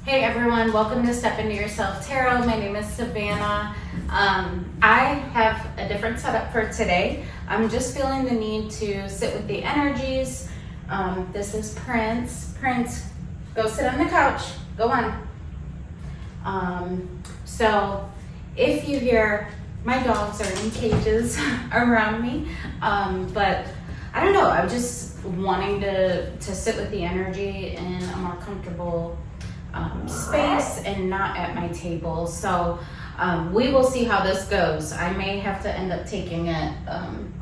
Hey everyone, welcome to Step Into Yourself Tarot. My name is Savannah. I have a different setup for today. I'm just feeling the need to sit with the energies. This is Prince. Prince, go sit on the couch. Go on. So if you hear my dogs are in cages around me, but I don't know, I'm just wanting to sit with the energy in a more comfortable space and not at my table. So we will see how this goes. I may have to end up taking it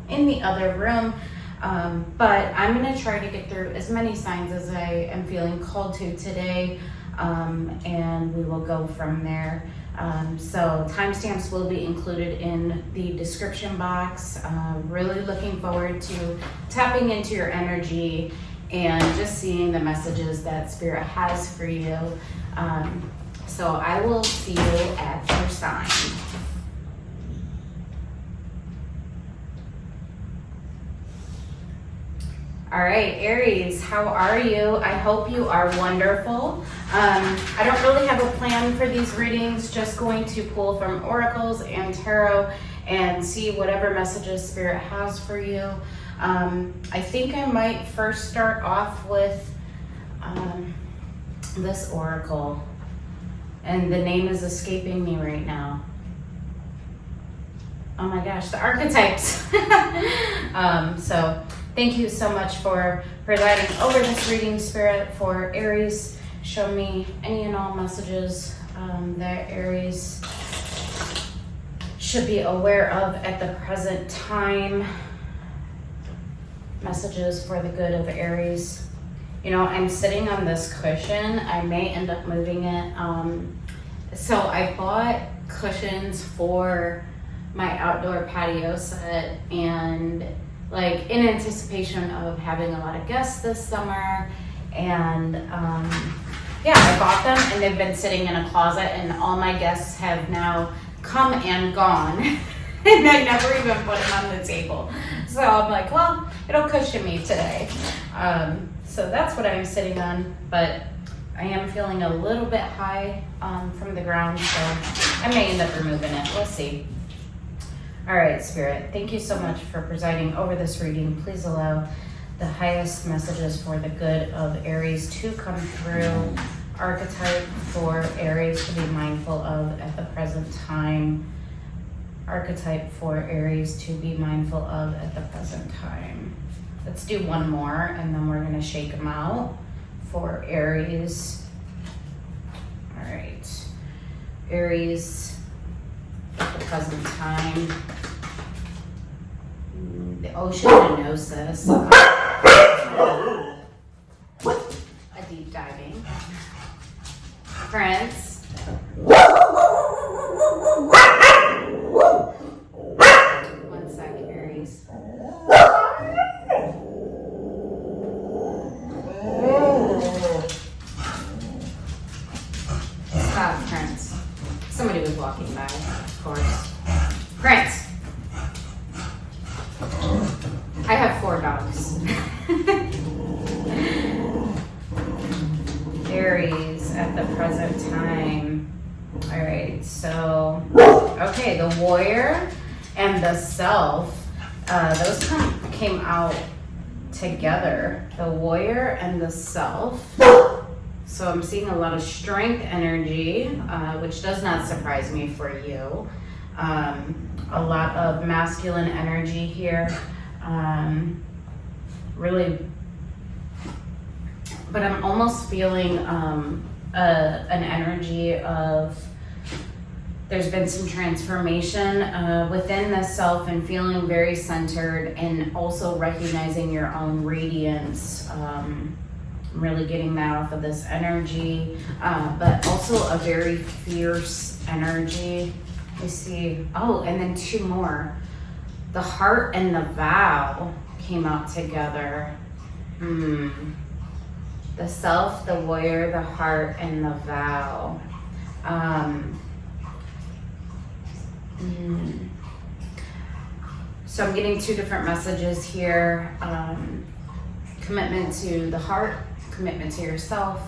in the other room, but I'm going to try to get through as many signs as I am feeling called to today, and we will go from there. So timestamps will be included in the description box. Really looking forward to tapping into your energy and just seeing the messages that Spirit has for you. So I will see you at your sign. All right, Aries, how are you? I hope you are wonderful. I don't really have a plan for these readings, just going to pull from oracles and tarot and see whatever messages Spirit has for you. I think I might first start off with this oracle, and the name is escaping me right now. Oh my gosh, the archetypes. So thank you so much for presiding over this reading, Spirit. For Aries, show me any and all messages that Aries should be aware of at the present time. Messages for the good of Aries. You know, I'm sitting on this cushion. I may end up moving it. So I bought cushions for my outdoor patio set, and like in anticipation of having a lot of guests this summer. And yeah, I bought them and they've been sitting in a closet, and all my guests have now come and gone. And I never even put them on the table. So I'm like, well, it'll cushion me today. So that's what I'm sitting on, but I am feeling a little bit high from the ground, so I may end up removing it. We'll see. All right, Spirit, thank you so much for presiding over this reading. Please allow the highest messages for the good of Aries to come through. Archetype for Aries to be mindful of at the present time. Archetype for Aries to be mindful of at the present time. Let's do one more, and then we're going to shake them out for Aries. All right. Aries at the present time. The oceanosis. A deep diving. Prince. One sec, Aries. Stop, Prince. Somebody was walking by, of course. Prince. I have 4 dogs. Aries at the present time. All right, so, okay, the warrior and the self, those came out together. The warrior and the self. So I'm seeing a lot of strength energy, which does not surprise me for you. A lot of masculine energy here. Really, but I'm almost feeling an energy of there's been some transformation within the self, and feeling very centered, and also recognizing your own radiance. Really getting that off of this energy, but also a very fierce energy. I see, oh, and then 2 more. The heart and the vow came out together. The self, the warrior, the heart, and the vow. So I'm getting 2 different messages here. Commitment to the heart, commitment to yourself,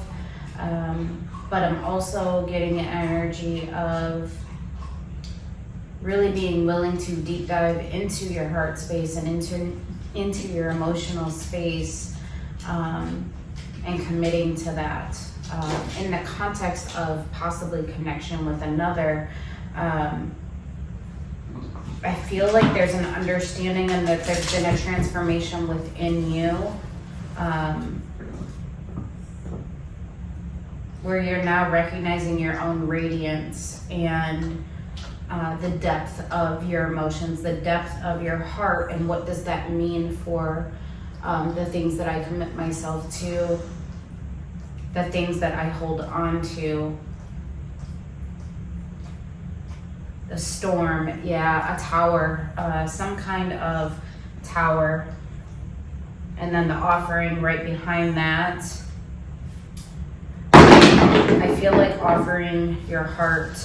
But I'm also getting an energy of really being willing to deep dive into your heart space and into your emotional space, and committing to that in the context of possibly connection with another. I feel like there's an understanding and that there's been a transformation within you, where you're now recognizing your own radiance and the depth of your emotions, the depth of your heart, and what does that mean for the things that I commit myself to, the things that I hold on to. The storm, yeah, a tower, some kind of tower. And then the offering right behind that. I feel like offering your heart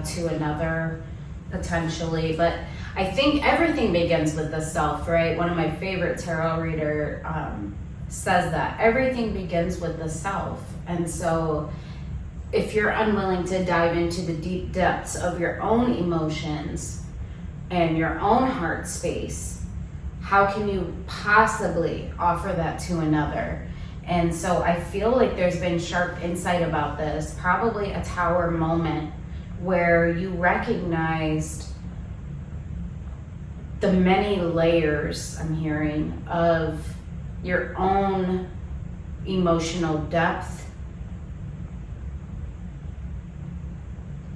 to another, potentially, but I think everything begins with the self, right? One of my favorite tarot reader says that everything begins with the self. And so if you're unwilling to dive into the deep depths of your own emotions and your own heart space, how can you possibly offer that to another? And so I feel like there's been sharp insight about this, probably a tower moment where you recognized the many layers, I'm hearing, of your own emotional depth.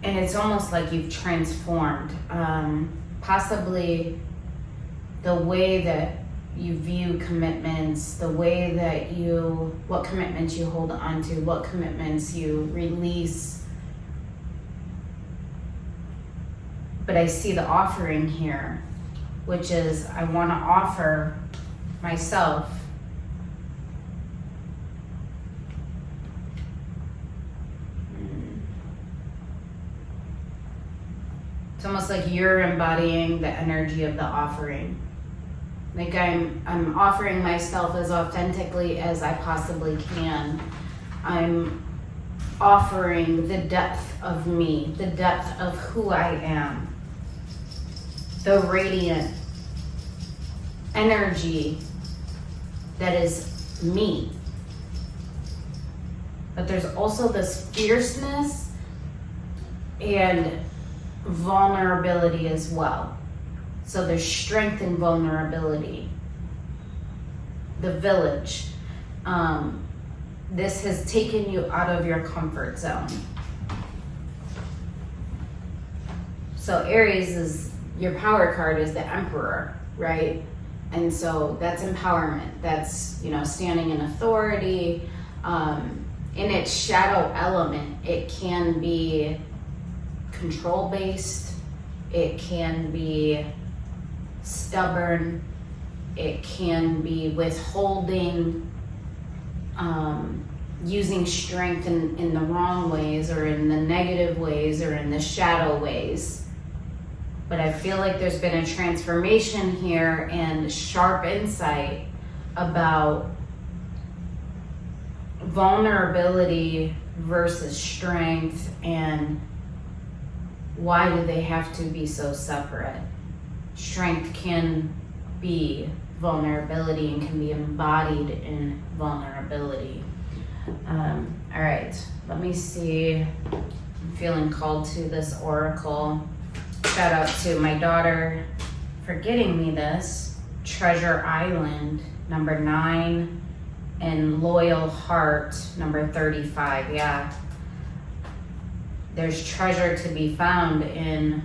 And it's almost like you've transformed, possibly the way that you view commitments, the way that what commitments you hold on to, what commitments you release. But I see the offering here, which is I want to offer myself It's almost like you're embodying the energy of the offering. Like I'm offering myself as authentically as I possibly can. I'm offering the depth of me, the depth of who I am, the radiant energy that is me. But there's also this fierceness and vulnerability as well. So there's strength and vulnerability. The village. This has taken you out of your comfort zone. So Aries is, your power card is the Emperor, right? And so that's empowerment. That's, standing in authority. In its shadow element, it can be control-based, it can be stubborn, it can be withholding, using strength in the wrong ways or in the negative ways or in the shadow ways. But I feel like there's been a transformation here and sharp insight about vulnerability versus strength, and why do they have to be so separate? Strength can be vulnerability and can be embodied in vulnerability. All right, let me see. I'm feeling called to this oracle. Shout out to my daughter for getting me this. Treasure Island, number 9, and Loyal Heart, number 35. Yeah. There's treasure to be found in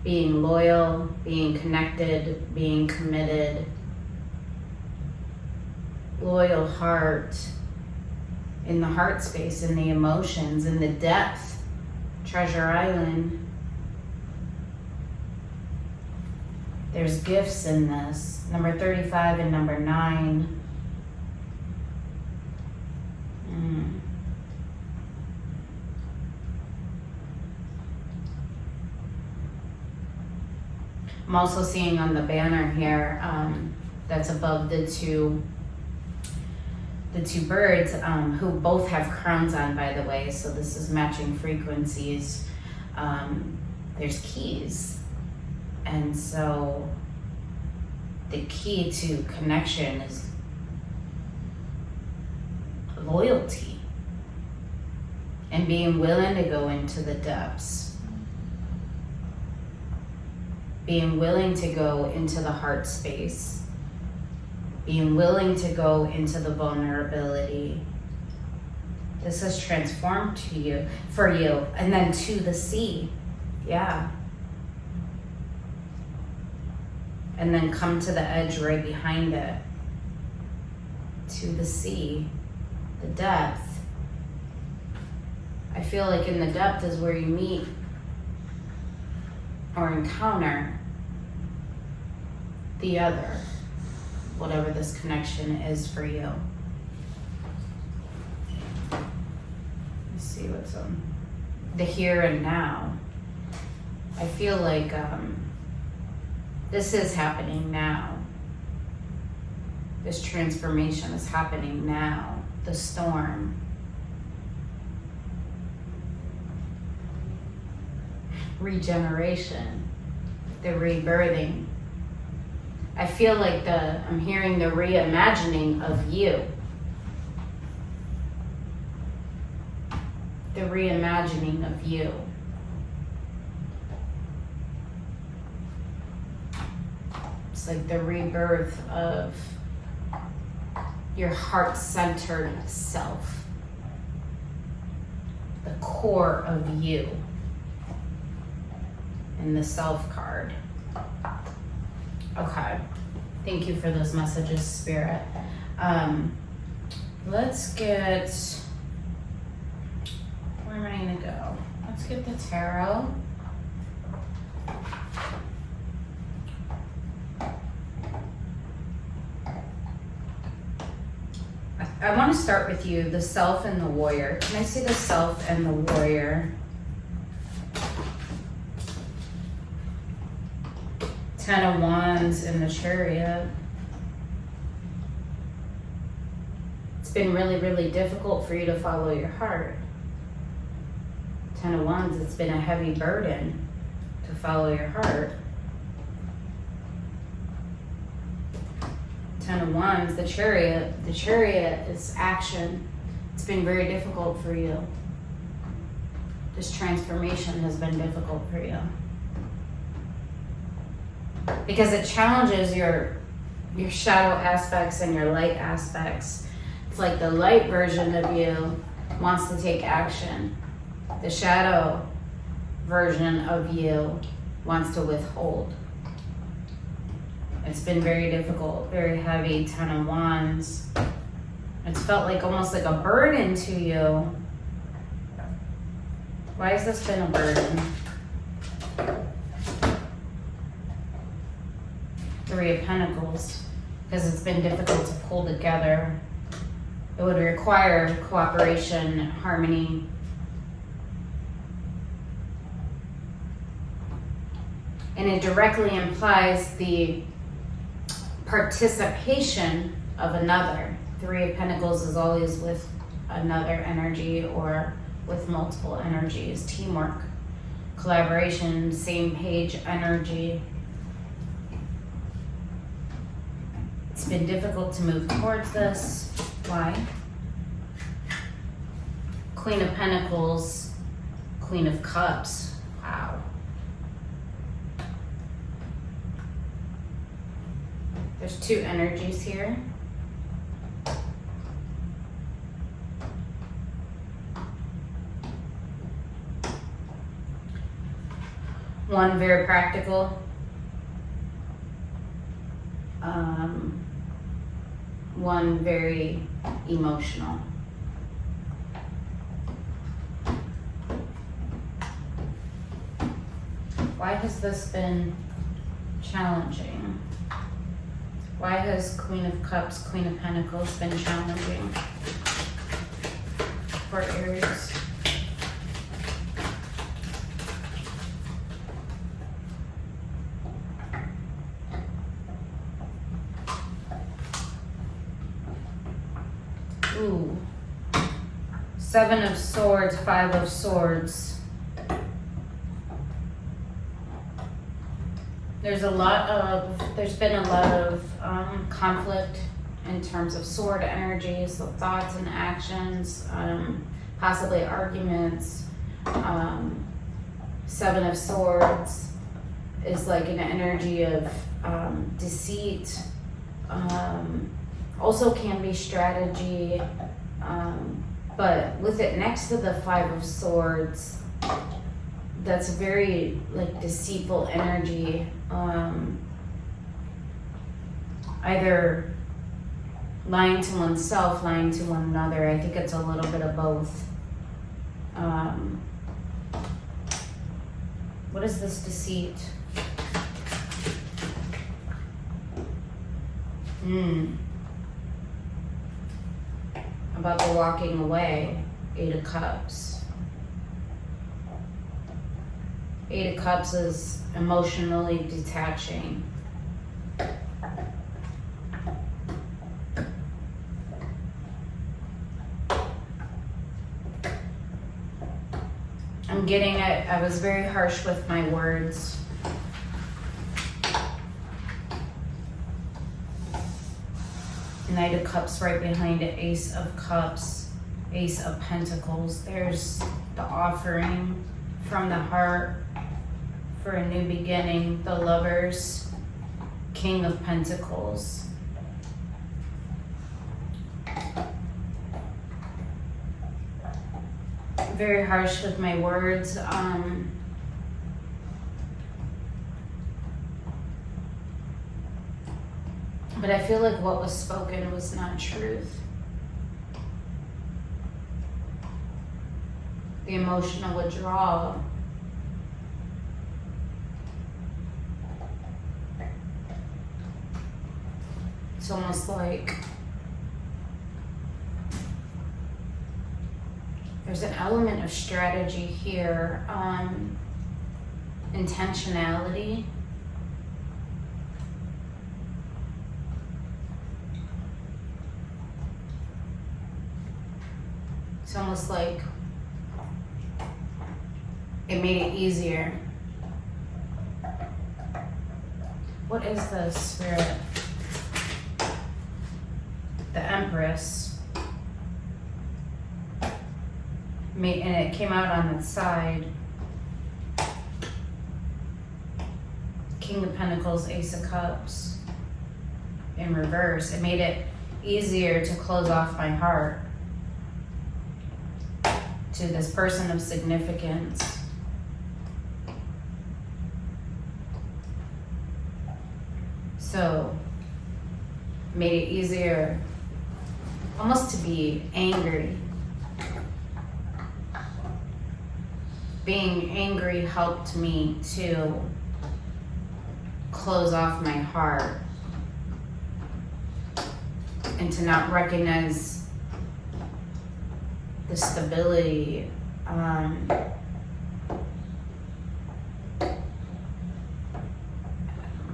being loyal, being connected, being committed. Loyal heart, in the heart space, in the emotions, in the depth. Treasure Island. There's gifts in this. Number 35 and number 9. I'm also seeing on the banner here that's above the 2 the two birds, who both have crowns on, by the way, so this is matching frequencies. There's keys. And so the key to connection is loyalty and being willing to go into the depths, being willing to go into the heart space, being willing to go into the vulnerability. This has transformed for you, and then to the sea, yeah. And then come to the edge right behind it, to the sea, the depth. I feel like in the depth is where you meet or encounter the other, whatever this connection is for you. Let's see what's on the here and now. I feel like this is happening now. This transformation is happening now. The storm. Regeneration. The rebirthing. I feel like I'm hearing the reimagining of you. The reimagining of you. It's like the rebirth of your heart-centered self. The core of you. In the self card. Okay. Thank you for those messages, Spirit. Let's get, where am I gonna go? Let's get the tarot. I want to start with you, the self and the warrior. Can I see the self and the warrior? 10 of Wands in the Chariot. It's been really, really difficult for you to follow your heart. 10 of Wands, it's been a heavy burden to follow your heart. 10 of Wands, the Chariot is action. It's been very difficult for you. This transformation has been difficult for you. Because it challenges your shadow aspects and your light aspects. It's like the light version of you wants to take action. The shadow version of you wants to withhold. It's been very difficult, very heavy, 10 of Wands. It's felt like almost like a burden to you. Why has this been a burden? 3 of Pentacles, because it's been difficult to pull together. It would require cooperation, harmony. And it directly implies the participation of another. 3 of Pentacles is always with another energy or with multiple energies. Teamwork, collaboration, same page energy. It's been difficult to move towards this. Why? Queen of Pentacles, Queen of Cups. Wow. There's 2 energies here. One very practical. One very emotional. Why has this been challenging? Why has Queen of Cups, Queen of Pentacles been challenging for Aries? Ooh. Seven of Swords, Five of Swords. There's been a lot of conflict in terms of sword energies, so thoughts and actions, possibly arguments. Seven of Swords is like an energy of deceit. Also can be strategy, but with it next to the Five of Swords, that's very like deceitful energy. Either lying to oneself, lying to one another. I think it's a little bit of both. What is this deceit? About the walking away. Eight of Cups. Eight of Cups is emotionally detaching. I'm getting it. I was very harsh with my words. Knight of Cups right behind it. Ace of Cups. Ace of Pentacles. There's the offering from the heart for a new beginning. The Lovers. King of Pentacles. Very harsh with my words. But I feel like what was spoken was not truth. The emotional withdrawal. It's almost like there's an element of strategy here, intentionality. It's almost like it made it easier. What is this, Spirit? The Empress. And it came out on its side. King of Pentacles, Ace of Cups in reverse. It made it easier to close off my heart to this person of significance. So, made it easier almost to be angry. Being angry helped me to close off my heart and to not recognize the stability.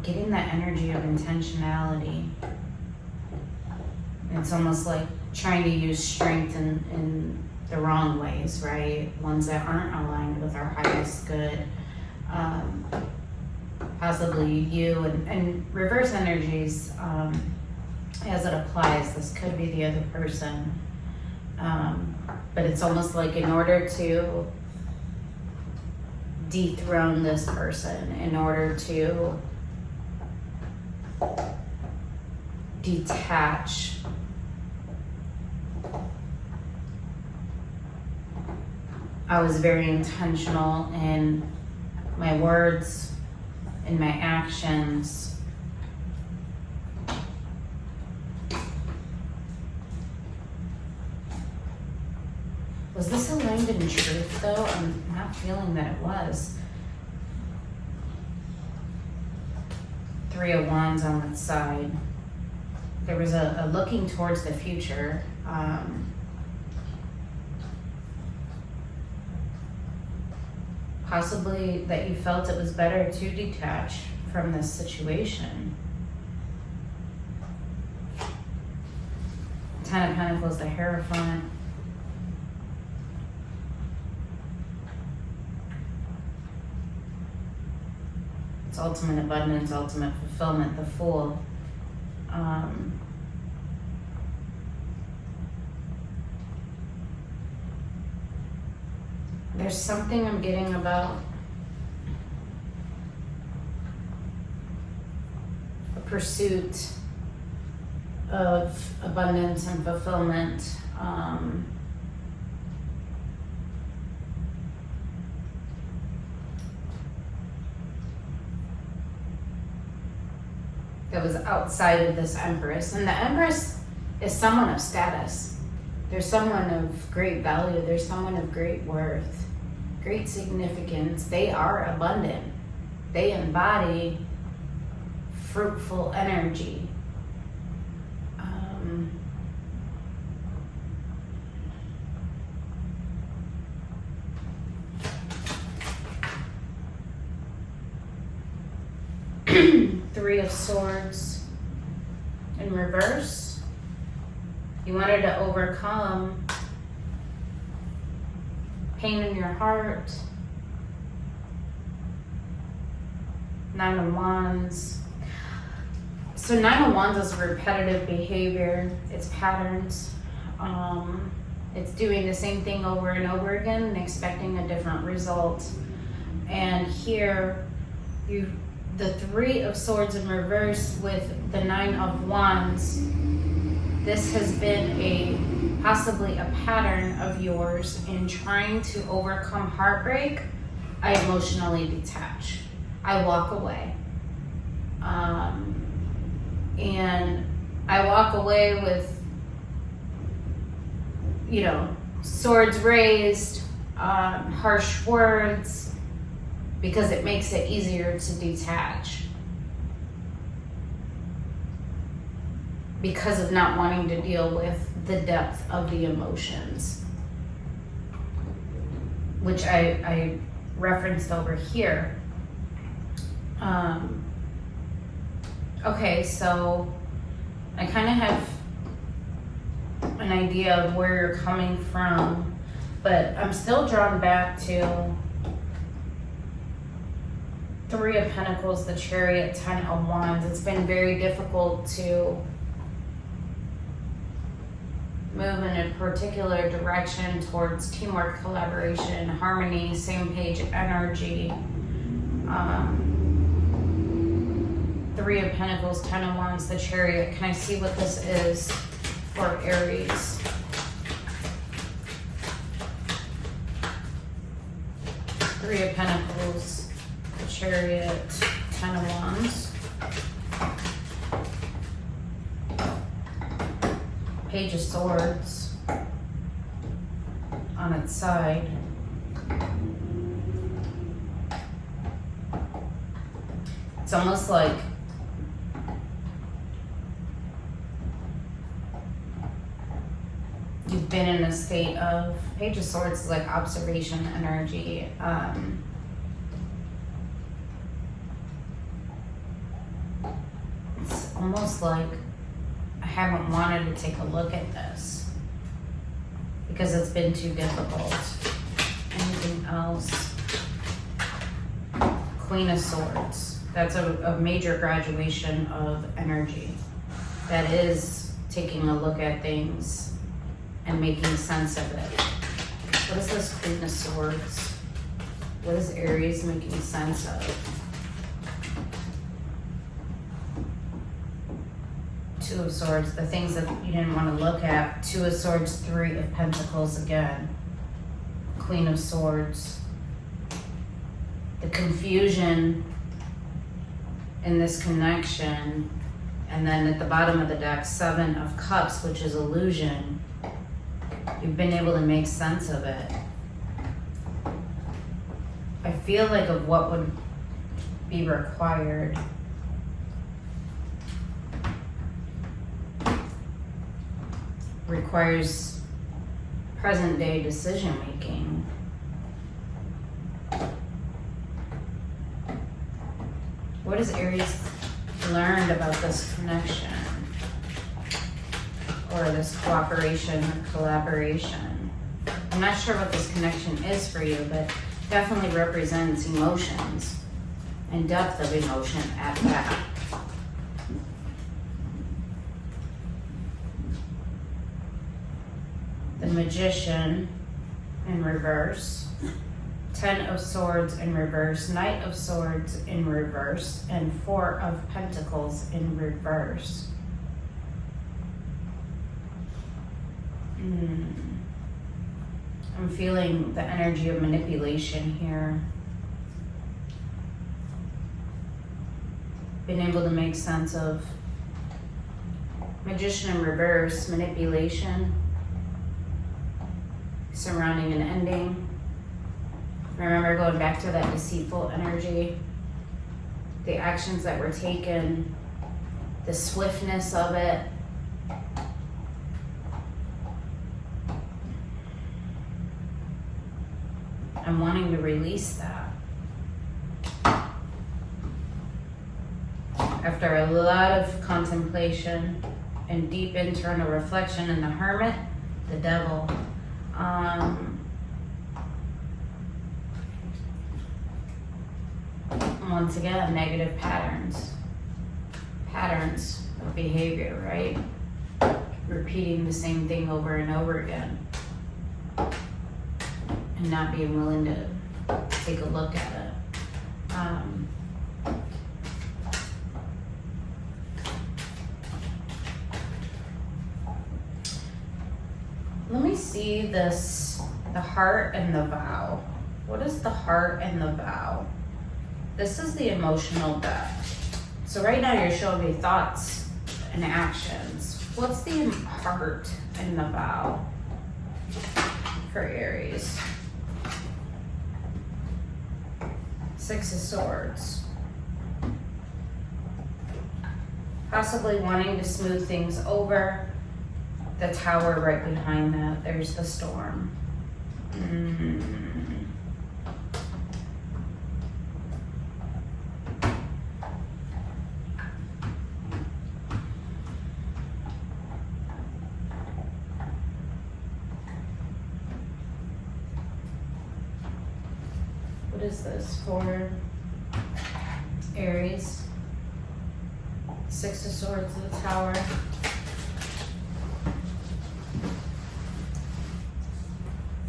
Getting that energy of intentionality. It's almost like trying to use strength in the wrong ways, right? Ones that aren't aligned with our highest good. Possibly you and reverse energies, as it applies, this could be the other person. But it's almost like in order to dethrone this person, in order to detach, I was very intentional in my words, in my actions. Was this aligned in truth though? I'm not feeling that it was. Three of Wands on that side. There was a looking towards the future. Possibly that you felt it was better to detach from this situation. Ten of Pentacles, the Hierophant. It's ultimate abundance, ultimate fulfillment, the Fool. There's something I'm getting about a pursuit of abundance and fulfillment. That was outside of this Empress. And the Empress is someone of status. There's someone of great value. There's someone of great worth, great significance. They are abundant. They embody fruitful energy. Three of Swords in reverse. You wanted to overcome pain in your heart. Nine of Wands. So Nine of Wands is repetitive behavior. It's patterns. It's doing the same thing over and over again and expecting a different result. And here, the Three of Swords in reverse with the Nine of Wands. This has been possibly a pattern of yours in trying to overcome heartbreak. I emotionally detach. I walk away. And I walk away with, swords raised, harsh words, because it makes it easier to detach. Because of not wanting to deal with the depth of the emotions, which I referenced over here. Okay, so I kind of have an idea of where you're coming from, but I'm still drawn back to Three of Pentacles, the Chariot, Ten of Wands. It's been very difficult to move in a particular direction towards teamwork, collaboration, harmony, same page energy. Three of Pentacles, Ten of Wands, the Chariot. Can I see what this is for Aries? Three of Pentacles, the Chariot, Ten of Wands. Page of Swords on its side. It's almost like you've been in a state of, Page of Swords is like observation energy. It's almost like I haven't wanted to take a look at this because it's been too difficult. Anything else? Queen of Swords. That's a major graduation of energy. That is taking a look at things and making sense of it. What is this Queen of Swords? What is Aries making sense of? Two of Swords, the things that you didn't want to look at. Two of Swords, Three of Pentacles again. Queen of Swords. The confusion in this connection. And then at the bottom of the deck, Seven of Cups, which is illusion. You've been able to make sense of it. I feel like of what would be required. Requires present day decision making. What has Aries learned about this connection? for this cooperation or collaboration. I'm not sure what this connection is for you, but definitely represents emotions and depth of emotion at that. The Magician in reverse, 10 of Swords in reverse, Knight of Swords in reverse, and 4 of Pentacles in reverse. I'm feeling the energy of manipulation here. Being able to make sense of Magician in reverse, manipulation, surrounding an ending. Remember going back to that deceitful energy, the actions that were taken, the swiftness of it. I'm wanting to release that. After a lot of contemplation and deep internal reflection in the Hermit, the Devil, once again, negative patterns of behavior, right? Repeating the same thing over and over again and not being willing to take a look at it. Let me see this, the heart and the vow. What is the heart and the vow? This is the emotional depth. So right now you're showing me thoughts and actions. What's the heart and the vow for Aries? 6 of Swords. Possibly wanting to smooth things over. The Tower right behind that. There's the Storm. What is this for Aries? 6 of Swords, the Tower.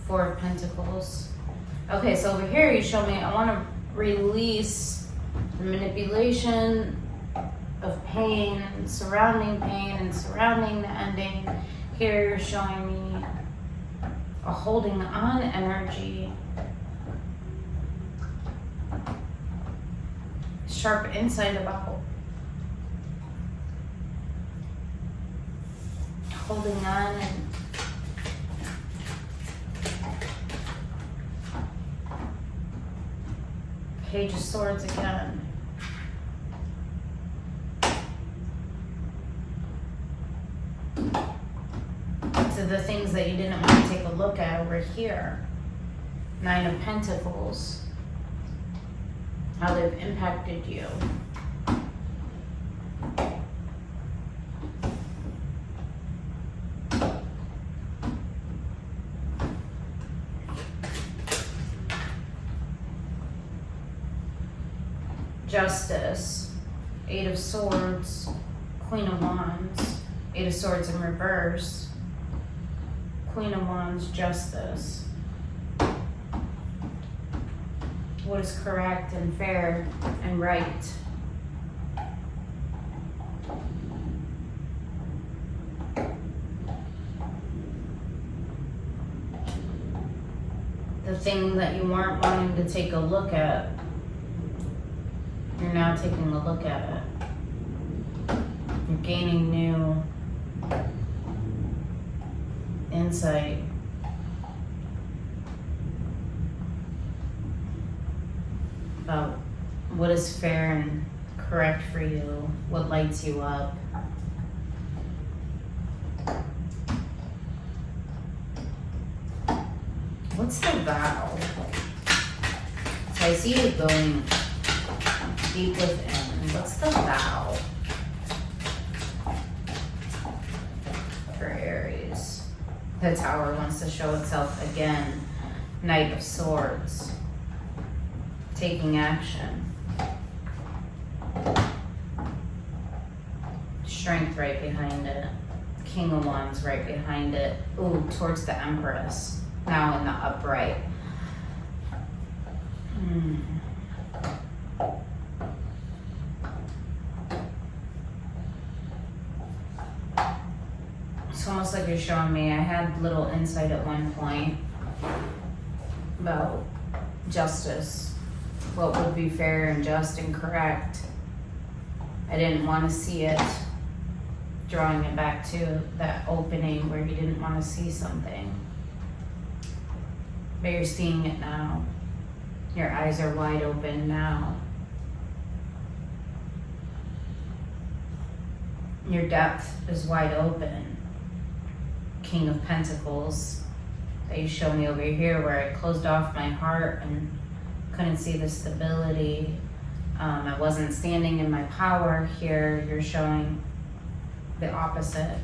Four of Pentacles. Okay, so over here you show me I want to release the manipulation of pain, surrounding the ending. Here you're showing me a holding on energy. Sharp insight about holding on and Page of Swords again. So the things that you didn't want to take a look at over here. 9 of Pentacles. How they've impacted you. Justice, 8 of Swords, Queen of Wands, 8 of Swords in reverse, Queen of Wands, Justice. What is correct and fair and right? The thing that you weren't wanting to take a look at, you're now taking a look at it. You're gaining new insight. About what is fair and correct for you, what lights you up. What's the vow? So I see you going deep within. What's the vow for The Tower wants to show itself again. Knight of Swords. Taking action. Strength right behind it. King of Wands right behind it. Ooh, towards the Empress. Now in the upright. It's almost like you're showing me. I had little insight at one point about justice. What would be fair and just and correct. I didn't want to see it. Drawing it back to that opening where you didn't want to see something. But you're seeing it now. Your eyes are wide open now. Your depth is wide open. King of Pentacles that you show me over here, where I closed off my heart and couldn't see the stability. I wasn't standing in my power. Here you're showing the opposite.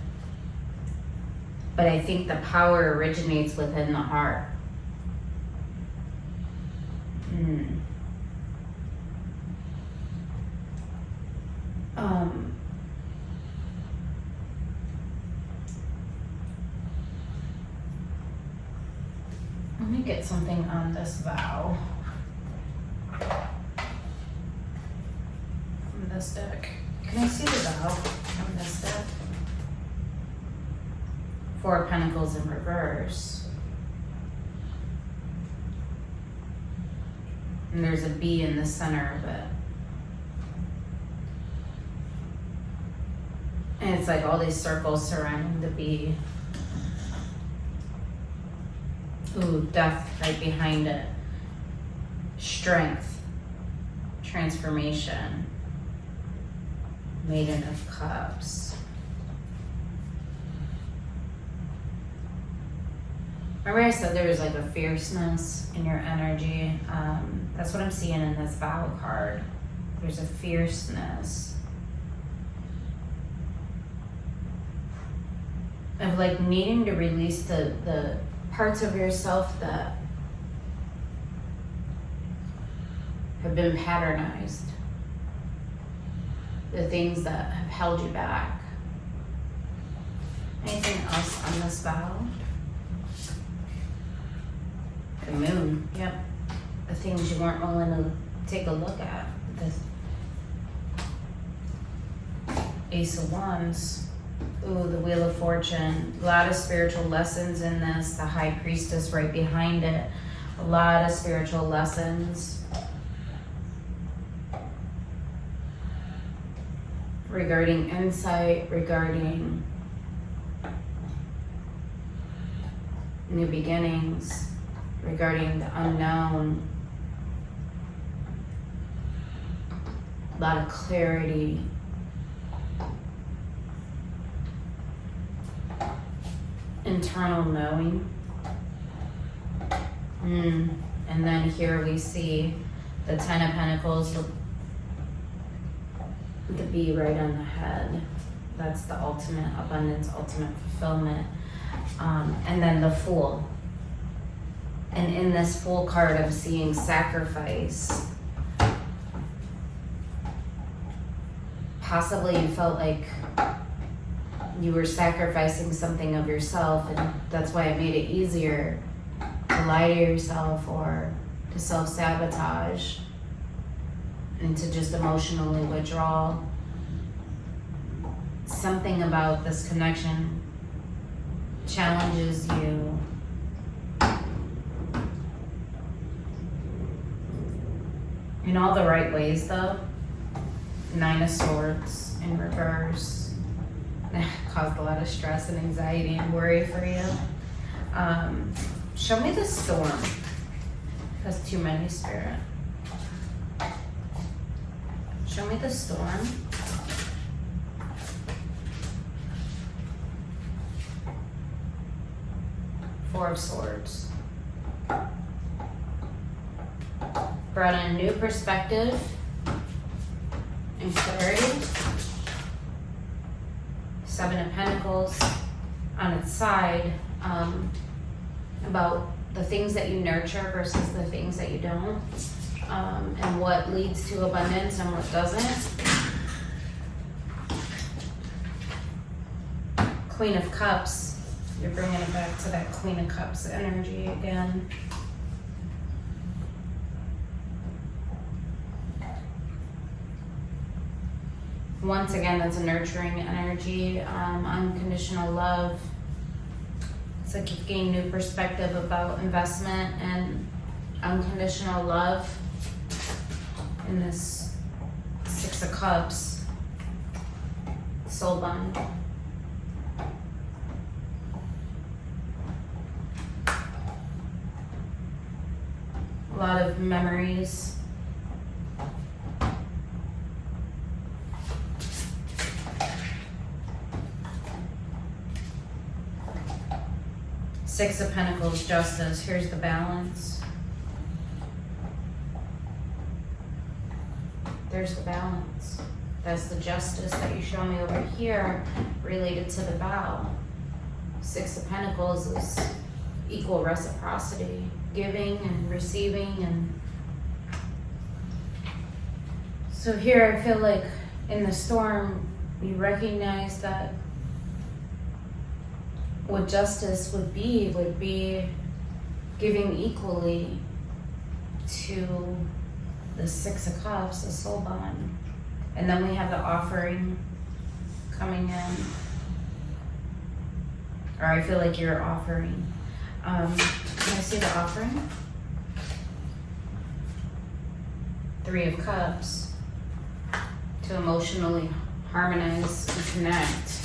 But I think the power originates within the heart. Let me get something on this vow from this deck. Can I see the vow from this deck? Four of Pentacles in reverse. And there's a bee in the center of it. And it's like all these circles surrounding the bee. Ooh, death right behind it. Strength. Transformation. Maiden of Cups. Remember I said there was like a fierceness in your energy? That's what I'm seeing in this vow card. There's a fierceness. Of like needing to release the parts of yourself that have been patternized. The things that have held you back. Anything else on this vow? The Moon, yep. The things you weren't willing to take a look at. The Ace of Wands. Ooh, the Wheel of Fortune. A lot of spiritual lessons in this. The High Priestess right behind it. A lot of spiritual lessons. Regarding insight, regarding new beginnings, regarding the unknown. A lot of clarity. Internal knowing. And then here we see the Ten of Pentacles with the bee right on the head. That's the ultimate abundance, ultimate fulfillment. And then the Fool. And in this Fool card, I'm seeing sacrifice. Possibly you felt like you were sacrificing something of yourself, and that's why it made it easier to lie to yourself or to self-sabotage and to just emotionally withdraw. Something about this connection challenges you. In all the right ways, though. Nine of Swords in reverse. That caused a lot of stress and anxiety and worry for you. Show me the Storm. That's too many, Spirit. Show me the Storm. Four of Swords. Brought in new perspective and clarity. Seven of Pentacles on its side. about the things that you nurture versus the things that you don't, and what leads to abundance and what doesn't. Queen of Cups, you're bringing it back to that Queen of Cups energy again. Once again, that's a nurturing energy, unconditional love. It's like you've gained new perspective about investment and unconditional love in this Six of Cups, soul bond. A lot of memories. Six of Pentacles, Justice. Here's the balance. There's the balance. That's the justice that you show me over here related to the vow. Six of Pentacles is equal reciprocity, giving and receiving. And so here I feel like in the storm, you recognize that what justice would be giving equally to the Six of Cups, the soul bond. And then we have the offering coming in. Or I feel like you're offering. Can I see the offering? Three of Cups. To emotionally harmonize and connect.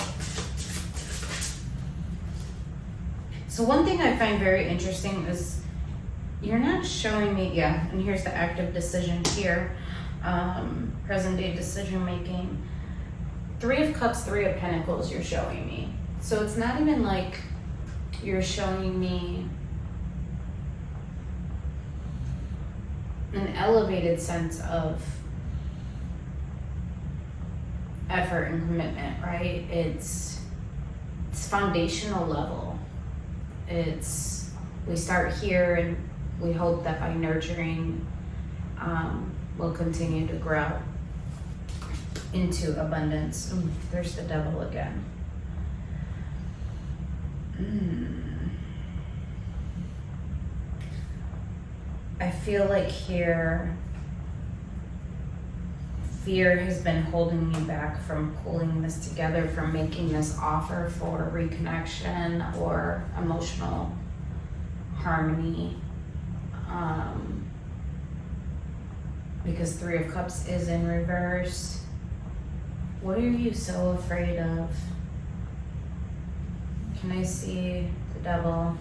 So one thing I find very interesting is you're not showing me, and here's the active decision here, present day decision making. Three of Cups, Three of Pentacles you're showing me. So it's not even like you're showing me an elevated sense of effort and commitment, right? It's foundational level. It's, we start here and we hope that by nurturing, we'll continue to grow into abundance. Ooh, there's the Devil again. I feel like here, fear has been holding you back from pulling this together, from making this offer for reconnection or emotional harmony. Because Three of Cups is in reverse. What are you so afraid of? Can I see the Devil?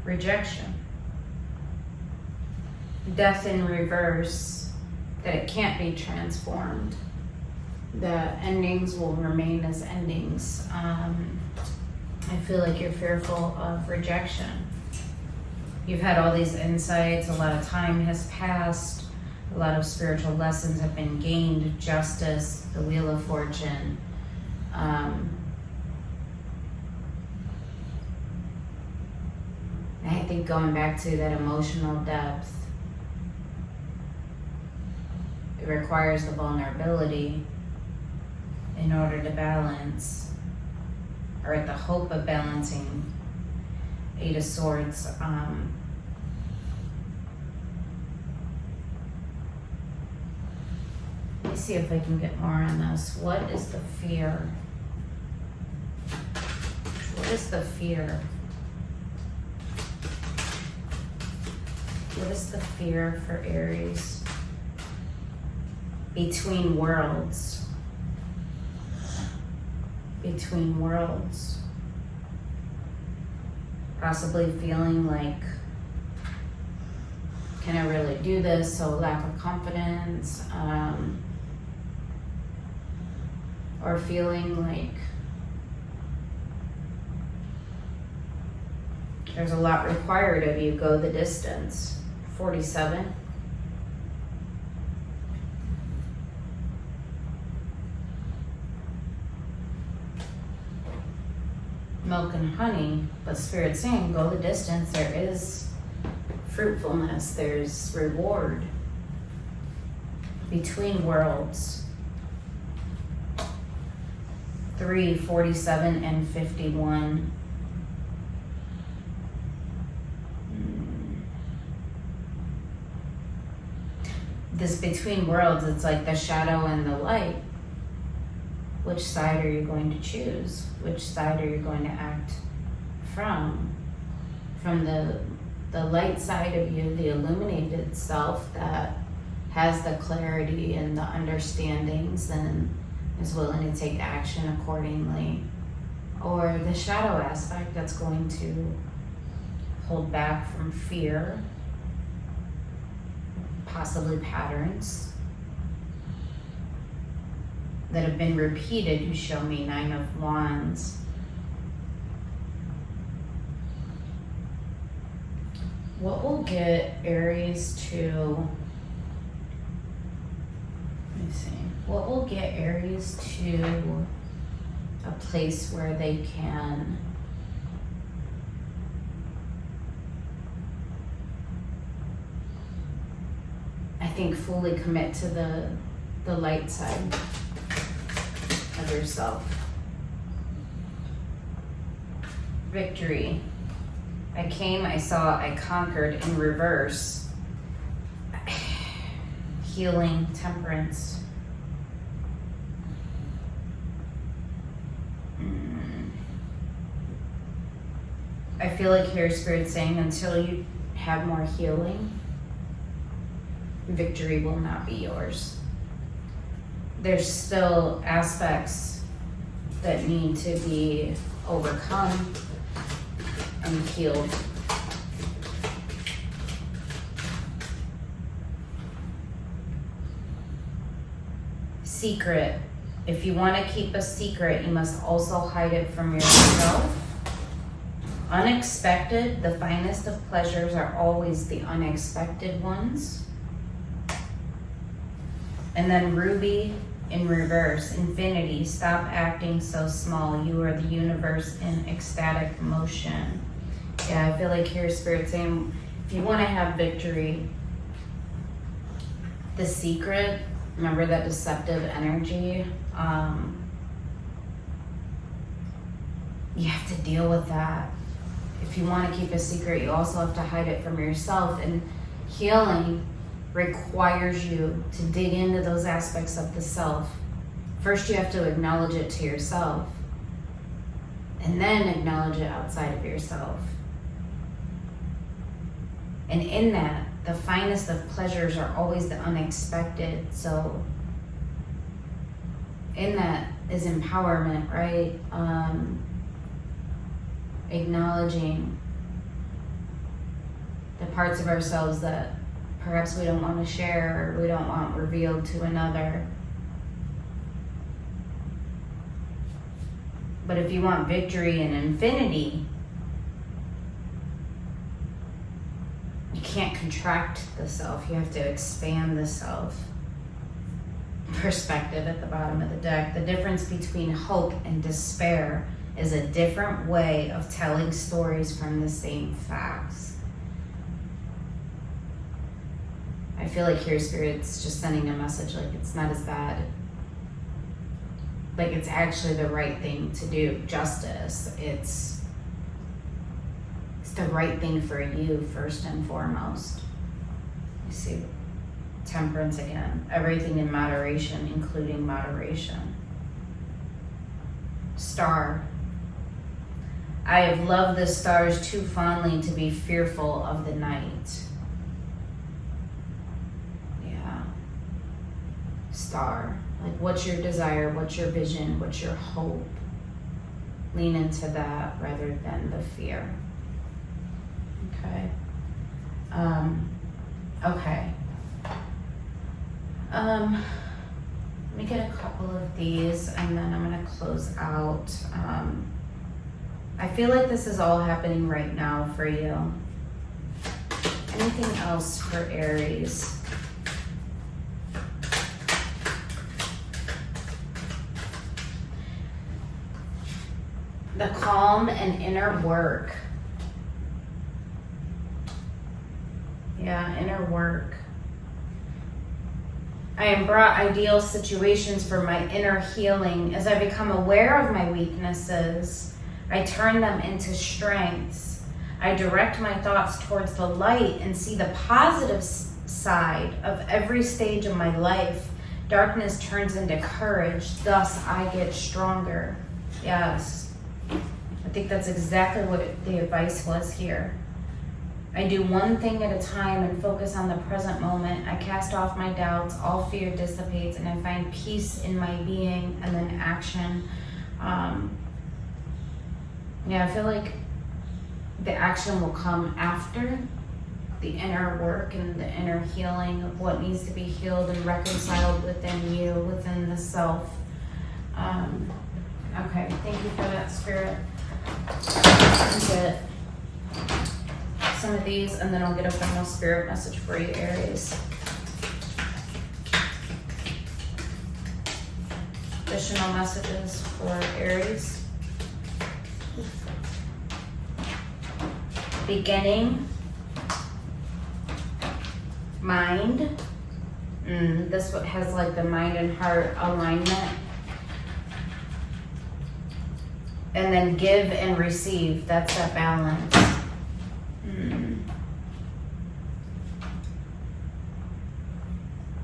Rejection. Death in reverse, that it can't be transformed. The endings will remain as endings. I feel like you're fearful of rejection. You've had all these insights, a lot of time has passed, a lot of spiritual lessons have been gained, justice, the Wheel of Fortune. I think going back to that emotional depth, it requires the vulnerability in order to balance, or at the hope of balancing. Eight of Swords. Let me see if I can get more on this. What is the fear? What is the fear? What is the fear for Aries? Between worlds. Between worlds. Possibly feeling like, can I really do this? So lack of confidence. Or feeling like there's a lot required of you. Go the distance. 47. milk and honey, but Spirit's saying go the distance. There is fruitfulness, there's reward between worlds. 3, 47, and 51. This between worlds, it's like the shadow and the light. Which side are you going to choose? Which side are you going to act from? From the light side of you, the illuminated self that has the clarity and the understandings and is willing to take action accordingly. Or the shadow aspect that's going to hold back from fear, possibly patterns that have been repeated. You show me 9 of Wands. What will get Aries to, let me see, what will get Aries to a place where they can fully commit to the light side of yourself? Victory. I came, I saw, I conquered in reverse. Healing, temperance. I feel like here Spirit's saying until you have more healing, victory will not be yours. There's still aspects that need to be overcome and healed. Secret. If you want to keep a secret, you must also hide it from yourself. Unexpected. The finest of pleasures are always the unexpected ones. And then Ruby in reverse. Infinity. Stop acting so small. You are the universe in ecstatic motion. Yeah, I feel like here Spirit saying, if you want to have victory, the secret, remember that deceptive energy, you have to deal with that. If you want to keep a secret, you also have to hide it from yourself. And healing requires you to dig into those aspects of the self. First, you have to acknowledge it to yourself, and then acknowledge it outside of yourself. And in that, the finest of pleasures are always the unexpected. So in that is empowerment, right? Acknowledging the parts of ourselves that perhaps we don't want to share or we don't want revealed to another. But if you want victory and infinity, you can't contract the self. You have to expand the self. Perspective at the bottom of the deck. The difference between hope and despair is a different way of telling stories from the same facts. I feel like here Spirit's just sending a message like it's not as bad. Like it's actually the right thing to do. Justice. It's the right thing for you first and foremost. You see, temperance again. Everything in moderation, including moderation. Star. I have loved the stars too fondly to be fearful of the night. Yeah. Star. Like, what's your desire? What's your vision? What's your hope? Lean into that rather than the fear. Okay. Okay. Let me get a couple of these and then I'm gonna close out. I feel like this is all happening right now for you. Anything else for Aries? the calm and inner work. Yeah, inner work. I am brought ideal situations for my inner healing. As I become aware of my weaknesses, I turn them into strengths. I direct my thoughts towards the light and see the positive side of every stage of my life. Darkness turns into courage, thus I get stronger. Yes, I think that's exactly what the advice was here. I do one thing at a time and focus on the present moment. I cast off my doubts, all fear dissipates, and I find peace in my being, and then action. Yeah, I feel like the action will come after the inner work and the inner healing of what needs to be healed and reconciled within you, within the self. Okay, thank you for that, Spirit. I'll get some of these and then I'll get a final Spirit message for you, Aries. Additional messages for Aries. Beginning. Mind. This one has like the mind and heart alignment. And then give and receive. That's that balance.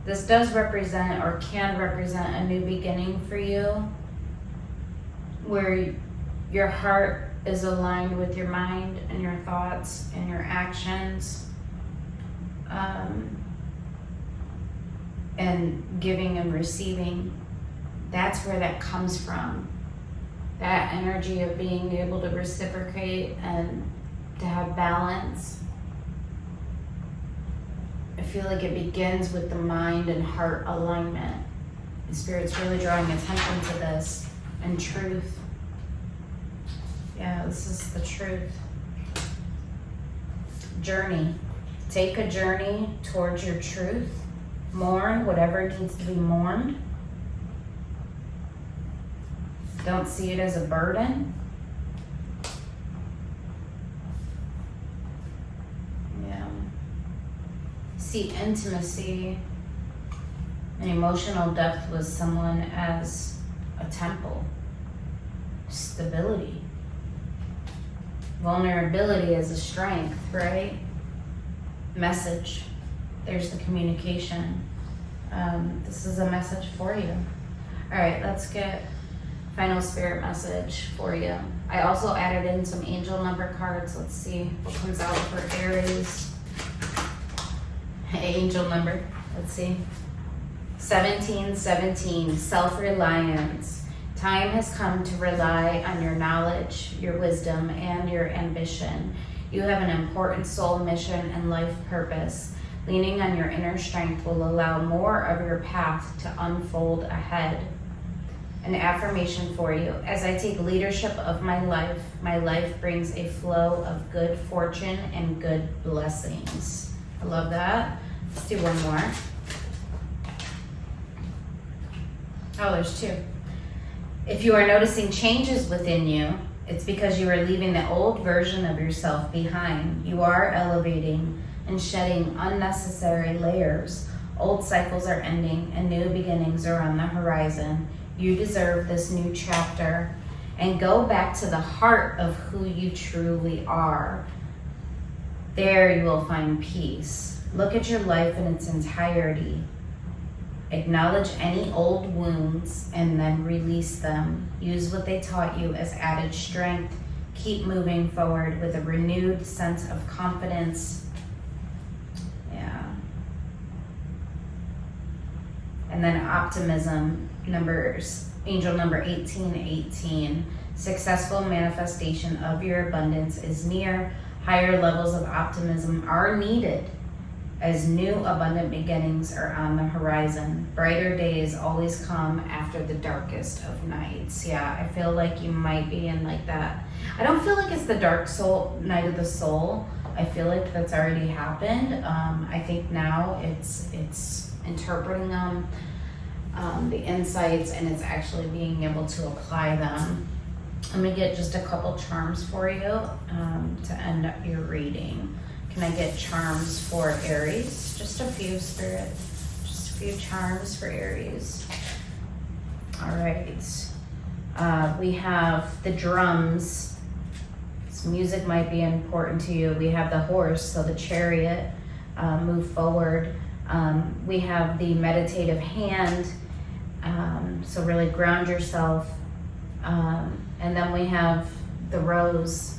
This does represent or can represent a new beginning for you, where your heart is aligned with your mind and your thoughts and your actions, and giving and receiving. That's where that comes from. That energy of being able to reciprocate and to have balance. I feel like it begins with the mind and heart alignment. The Spirit's really drawing attention to this, and truth. Yeah, this is the truth. Journey. Take a journey towards your truth. Mourn whatever needs to be mourned. Don't see it as a burden. Yeah. See intimacy and emotional depth with someone as a temple. Stability. Vulnerability as a strength, right? Message. There's the communication. This is a message for you. All right, let's get final Spirit message for you. I also added in some angel number cards. Let's see what comes out for Aries. Angel number, let's see. 1717, self-reliance. Time has come to rely on your knowledge, your wisdom, and your ambition. You have an important soul mission and life purpose. Leaning on your inner strength will allow more of your path to unfold ahead. An affirmation for you. As I take leadership of my life brings a flow of good fortune and good blessings. I love that. Let's do one more. Oh, there's two. If you are noticing changes within you, it's because you are leaving the old version of yourself behind. You are elevating and shedding unnecessary layers. Old cycles are ending and new beginnings are on the horizon. You deserve this new chapter, and go back to the heart of who you truly are. There you will find peace. Look at your life in its entirety. Acknowledge any old wounds and then release them. Use what they taught you as added strength. Keep moving forward with a renewed sense of confidence. Yeah. And then optimism. Angel number 1818. Successful manifestation of your abundance is near. Higher levels of optimism are needed as new abundant beginnings are on the horizon. Brighter days always come after the darkest of nights. Yeah, I feel like you might be in like that. I don't feel like it's the dark soul, night of the soul. I feel like that's already happened. I think now it's interpreting them. The insights, and it's actually being able to apply them. I'm gonna get just a couple charms for you to end up your reading. Can I get charms for Aries? Just a few, Spirit. Just a few charms for Aries. All right. We have the drums. This music might be important to you. We have the horse, so the chariot, move forward. We have the meditative hand, so really ground yourself. And then we have the rose,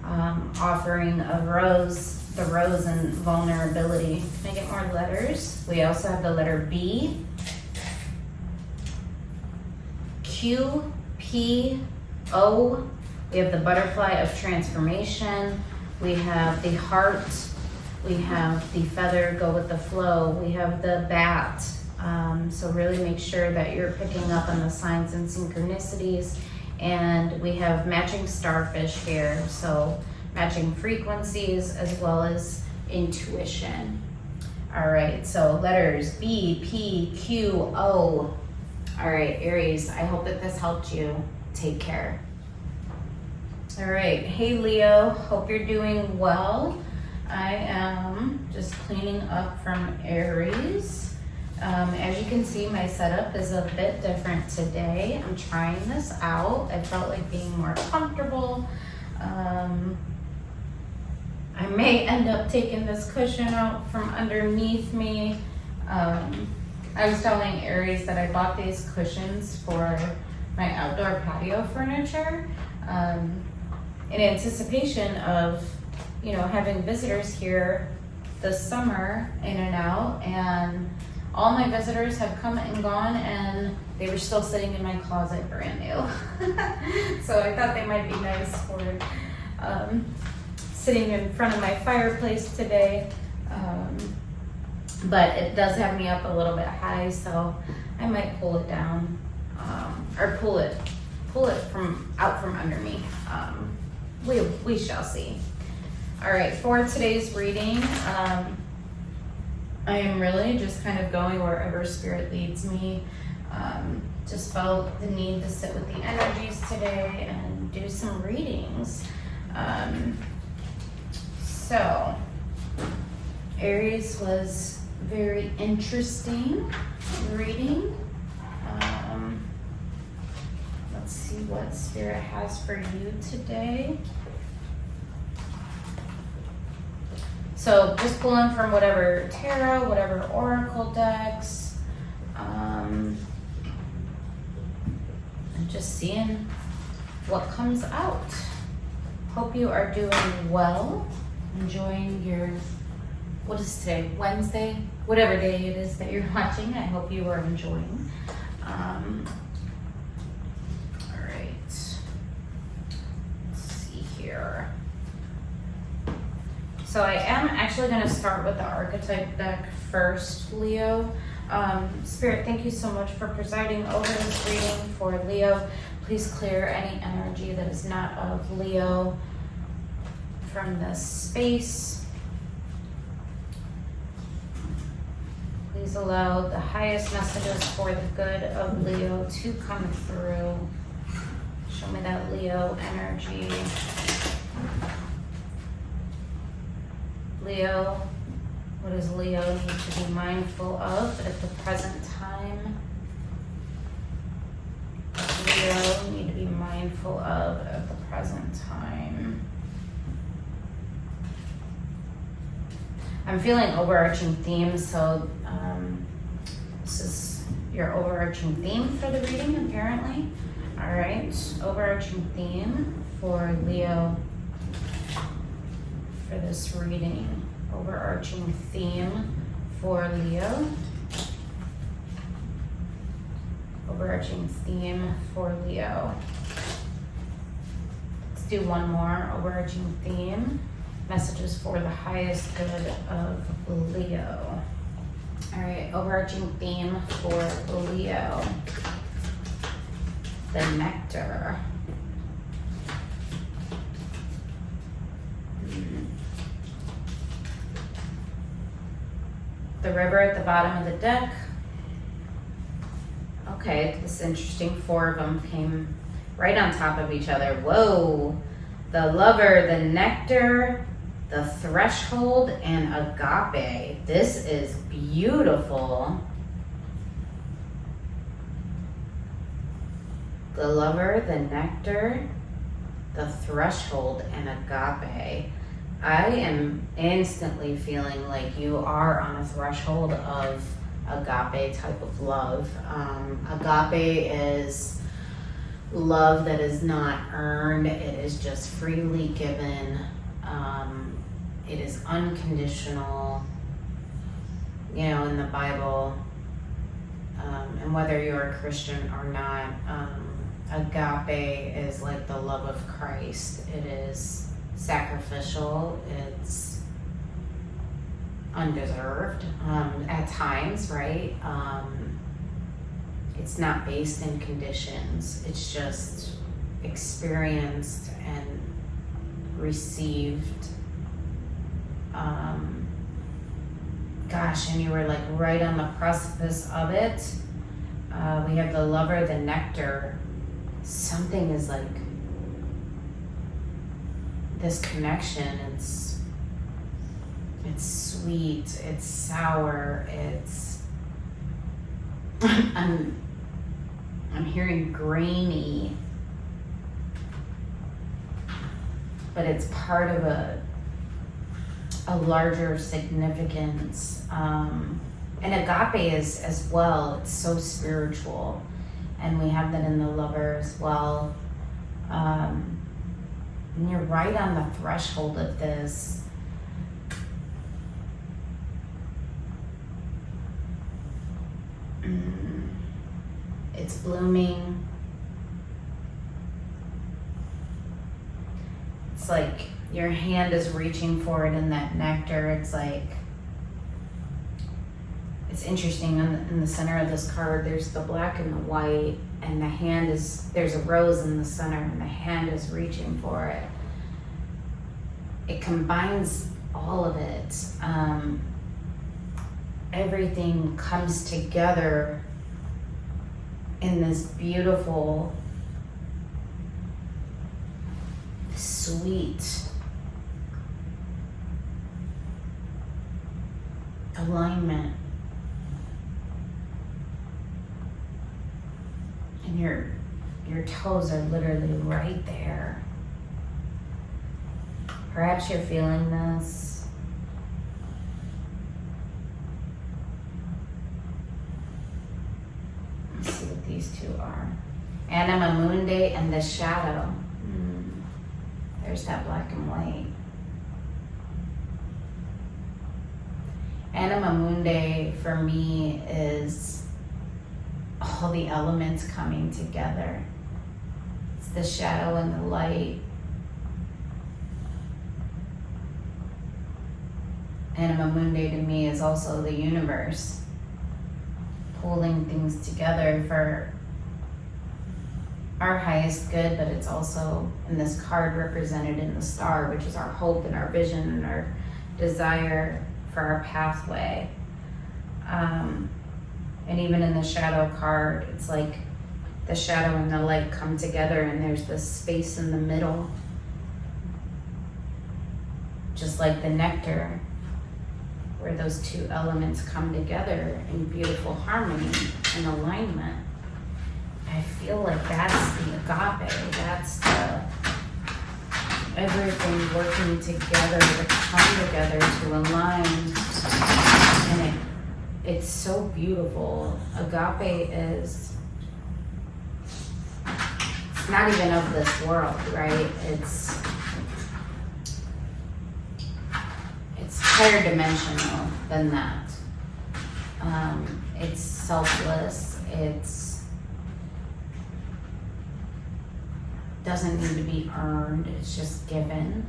offering a rose, the rose and vulnerability. Can I get more letters? We also have the letter B, Q, P, O. We have the butterfly of transformation. We have the heart. We have the feather, go with the flow. We have the bat. So really make sure that you're picking up on the signs and synchronicities. And we have matching starfish here. So matching frequencies as well as intuition. All right, so letters B, P, Q, O. All right, Aries, I hope that this helped you. Take care. All right, hey Leo, hope you're doing well. I am just cleaning up from Aries. As you can see, my setup is a bit different today. I'm trying this out. I felt like being more comfortable. I may end up taking this cushion out from underneath me. I was telling Aries that I bought these cushions for my outdoor patio furniture in anticipation of, you know, having visitors here this summer in and out, and all my visitors have come and gone and they were still sitting in my closet brand new. So I thought they might be nice for sitting in front of my fireplace today. But it does have me up a little bit high, so I might pull it down, or pull it from out from under me. We shall see. All right, for today's reading, I am really just kind of going wherever Spirit leads me. Just felt the need to sit with the energies today and do some readings. So Aries was very interesting reading. Let's see what Spirit has for you today. So just pulling from whatever tarot, whatever oracle decks, and just seeing what comes out. Hope you are doing well, enjoying your, what is today, Wednesday? Whatever day it is that you're watching, I hope you are enjoying. All right, let's see here. So I am actually going to start with the archetype deck first, Leo. Spirit, thank you so much for presiding over this reading for Leo. Please clear any energy that is not of Leo from this space. Please allow the highest messages for the good of Leo to come through. Show me that Leo energy. Leo, what does Leo need to be mindful of at the present time? Leo need to be mindful of at the present time. I'm feeling overarching themes, so this is your overarching theme for the reading, apparently. All right, overarching theme for Leo for this reading. Overarching theme for Leo. Overarching theme for Leo. Let's do one more overarching theme. Messages for the highest good of Leo. All right, overarching theme for Leo. The nectar. The river at the bottom of the deck. Okay, this is interesting. 4 of them came right on top of each other. Whoa. The lover, the nectar, the threshold, and agape. This is beautiful. The lover, the nectar, the threshold, and agape. I am instantly feeling like you are on a threshold of agape type of love. Agape is love that is not earned. It is just freely given. It is unconditional. You know, in the Bible, and whether you're a Christian or not, agape is like the love of Christ. It is sacrificial. It's undeserved at times, right? It's not based in conditions. It's just experienced and received. Gosh, and you were like right on the precipice of it. We have the lover, the nectar. Something is like this connection. It's sweet, it's sour, it's I'm hearing grainy, but it's part of a larger significance. And agape is as well. It's so spiritual, and we have that in the lover as well. And you're right on the threshold of this. It's blooming. It's like your hand is reaching for it in that nectar. It's like, it's interesting. In the center of this card, there's the black and the white, and the hand is, there's a rose in the center, and the hand is reaching for it. It combines all of it. Everything comes together in this beautiful, sweet alignment. And your toes are literally right there. Perhaps you're feeling this. Let's see what these two are. Anima Mundi and the shadow. There's that black and white. Anima Mundi for me is all the elements coming together. It's the shadow and the light. Anima Mundi to me is also the universe pulling things together for our highest good, but it's also in this card represented in the star, which is our hope and our vision and our desire for our pathway. And even in the shadow card, it's like the shadow and the light come together, and there's this space in the middle, just like the nectar, where those two elements come together in beautiful harmony and alignment. I feel like that's the agape. That's the everything working together to come together to align, and it's so beautiful. Agape is, it's not even of this world, right? It's higher dimensional than that. It's selfless. It's doesn't need to be earned. It's just given.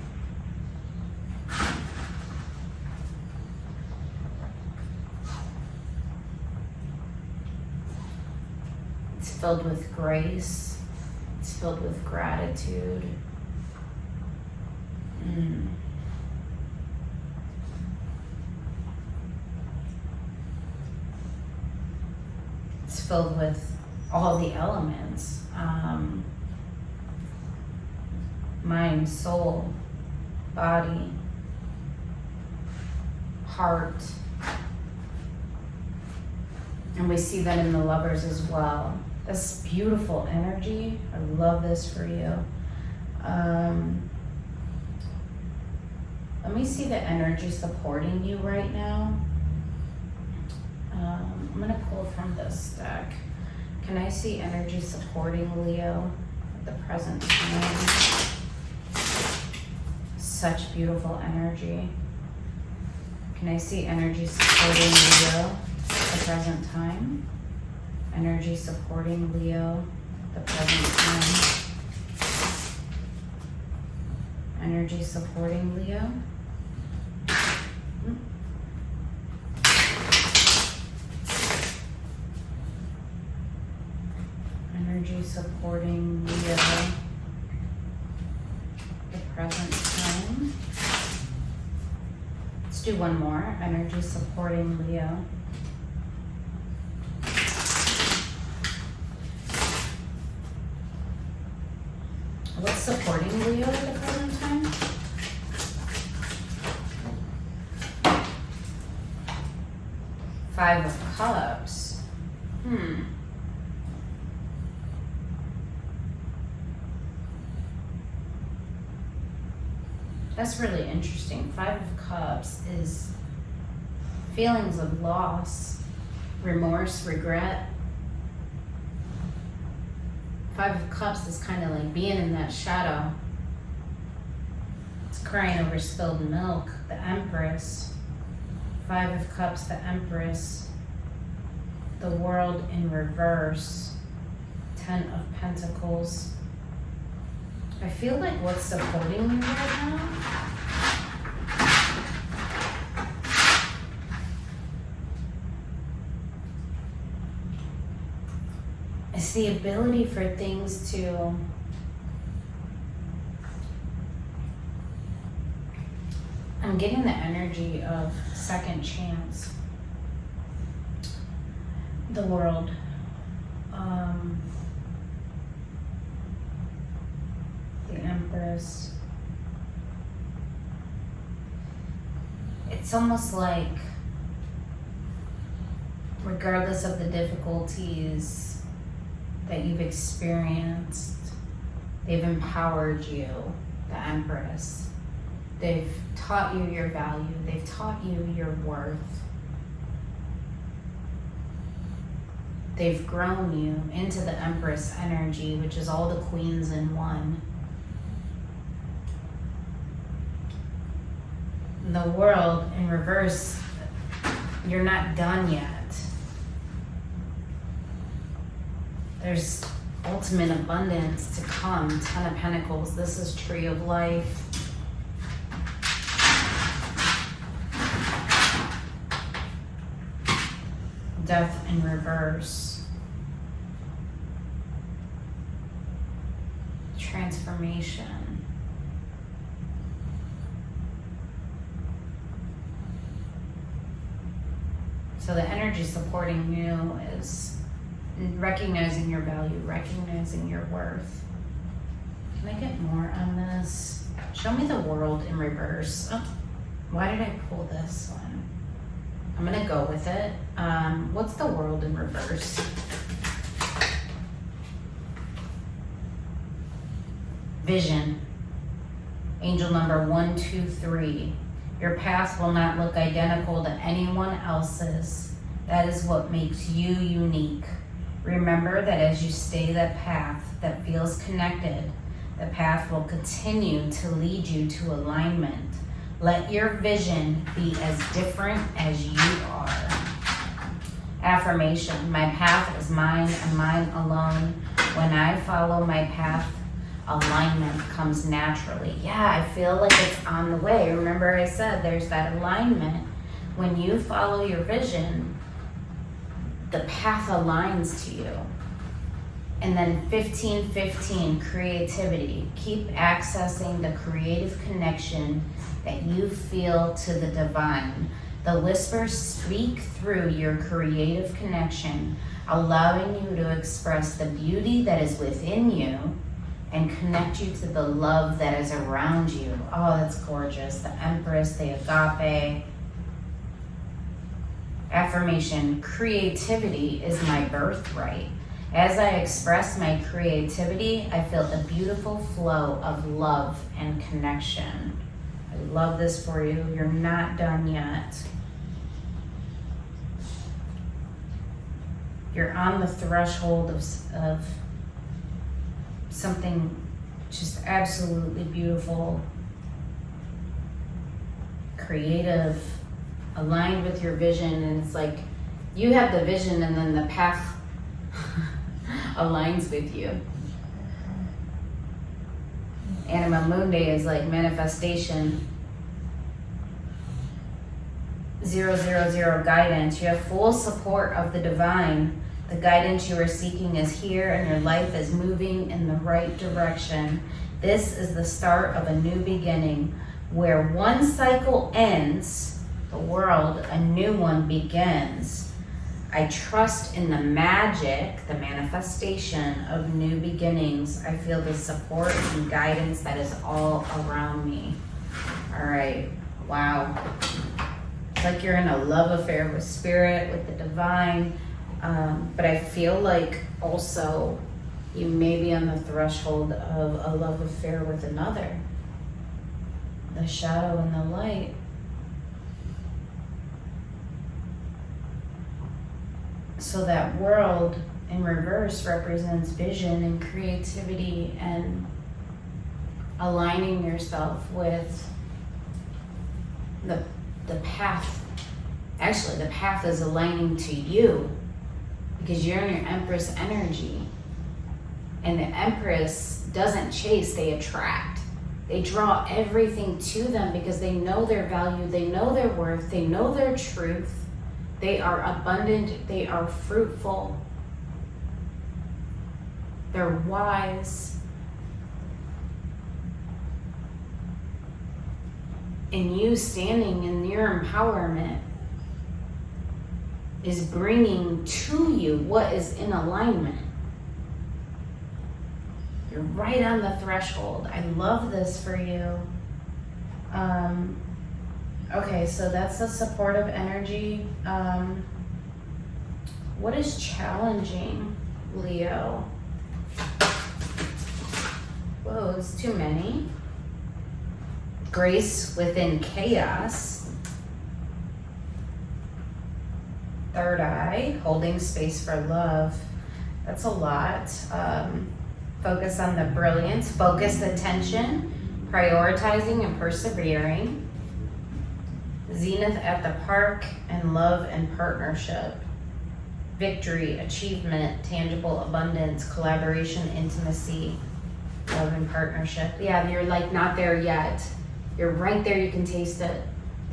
It's filled with grace. It's filled with gratitude. It's filled with all the elements. mind, soul, body, heart. And we see that in the Lovers as well. This beautiful energy. I love this for you. Let me see the energy supporting you right now. I'm going to pull from this deck. Can I see energy supporting Leo at the present time? Such beautiful energy. Can I see energy supporting Leo at the present time? Energy supporting Leo at the present time. Energy supporting Leo. Energy supporting Leo at the present time. Let's do one more. Energy supporting Leo. What's supporting Leo at the present time? Five of Cups. That's really interesting. Five of Cups is feelings of loss, remorse, regret. Five of Cups is kind of like being in that shadow. It's crying over spilled milk. The Empress. Five of Cups, the Empress. The World in reverse. Ten of Pentacles. I feel like what's supporting you right now is the ability for things to I'm getting the energy of second chance. The World. The Empress. It's almost like, regardless of the difficulties that you've experienced, they've empowered you, the Empress. They've taught you your value. They've taught you your worth. They've grown you into the Empress energy, which is all the queens in one. The World in reverse, you're not done yet. There's ultimate abundance to come. Ten of Pentacles. This is Tree of Life. Death in reverse. Transformation. So the energy supporting you is recognizing your value, recognizing your worth. Can I get more on this? Show me the World in reverse. Oh, why did I pull this one? I'm gonna go with it. What's the World in reverse? Vision. Angel number 123. Your path will not look identical to anyone else's. That is what makes you unique. Remember that as you stay the path that feels connected, the path will continue to lead you to alignment. Let your vision be as different as you are. Affirmation. My path is mine and mine alone. When I follow my path, alignment comes naturally. Yeah, I feel like it's on the way. Remember I said there's that alignment. When you follow your vision, the path aligns to you. And then 1515, creativity. Keep accessing the creative connection that you feel to the divine. The whispers speak through your creative connection, allowing you to express the beauty that is within you and connect you to the love that is around you. Oh, that's gorgeous. The Empress, the Agape. Affirmation, creativity is my birthright. As I express my creativity, I feel a beautiful flow of love and connection. I love this for you. You're not done yet. You're on the threshold of something just absolutely beautiful, creative, aligned with your vision. And it's like you have the vision and then the path aligns with you. Anima Mundi is like manifestation. 000 guidance. You have full support of the divine. The guidance you are seeking is here and your life is moving in the right direction. This is the start of a new beginning. Where one cycle ends, the world, a new one begins. I trust in the magic, the manifestation of new beginnings. I feel the support and guidance that is all around me. All right, wow. It's like you're in a love affair with spirit, with the divine. But I feel like also you may be on the threshold of a love affair with another. The shadow and the light. So that world in reverse represents vision and creativity and aligning yourself with the path. Actually, the path is aligning to you because you're in your Empress energy. And the Empress doesn't chase, they attract. They draw everything to them because they know their value, they know their worth, they know their truth. They are abundant, they are fruitful, they're wise. And you standing in your empowerment is bringing to you what is in alignment. You're right on the threshold. I love this for you. Okay, so that's the supportive energy. What is challenging, Leo? Whoa, it's too many. Grace within chaos. Third eye, holding space for love. That's a lot. Focus on the brilliance, focused attention, prioritizing and persevering. Zenith at the park, and love and partnership. Victory, achievement, tangible abundance, collaboration, intimacy, love and partnership. Yeah, you're like not there yet. You're right there, you can taste it.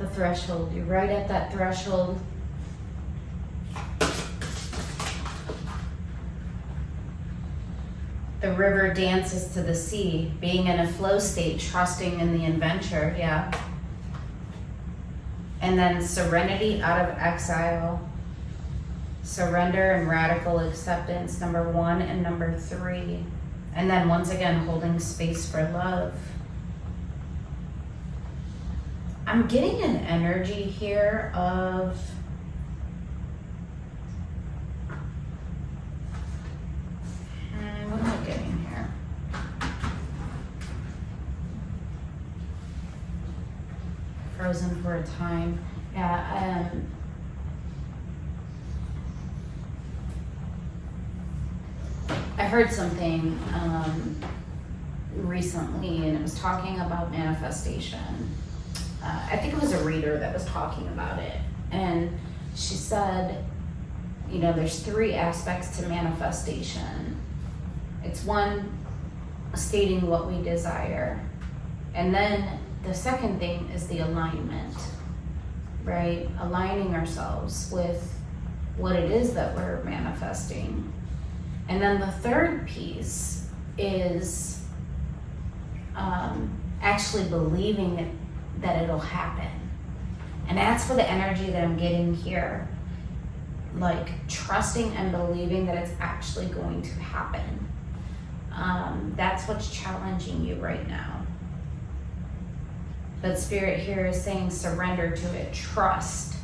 The threshold, you're right at that threshold. The river dances to the sea, being in a flow state, trusting in the adventure, yeah. And then serenity out of exile. Surrender and radical acceptance, number 1 and number 3. And then once again, holding space for love. I'm getting an energy here of what am I getting here? Frozen for a time. Yeah, I heard something recently, and it was talking about manifestation. I think it was a reader that was talking about it, and she said, you know, there's 3 aspects to manifestation. It's 1, stating what we desire, and then the second thing is the alignment, right? Aligning ourselves with what it is that we're manifesting. And then the third piece is actually believing it, that it'll happen. And that's for the energy that I'm getting here. Like trusting and believing that it's actually going to happen. That's what's challenging you right now. But Spirit here is saying surrender to it, trust,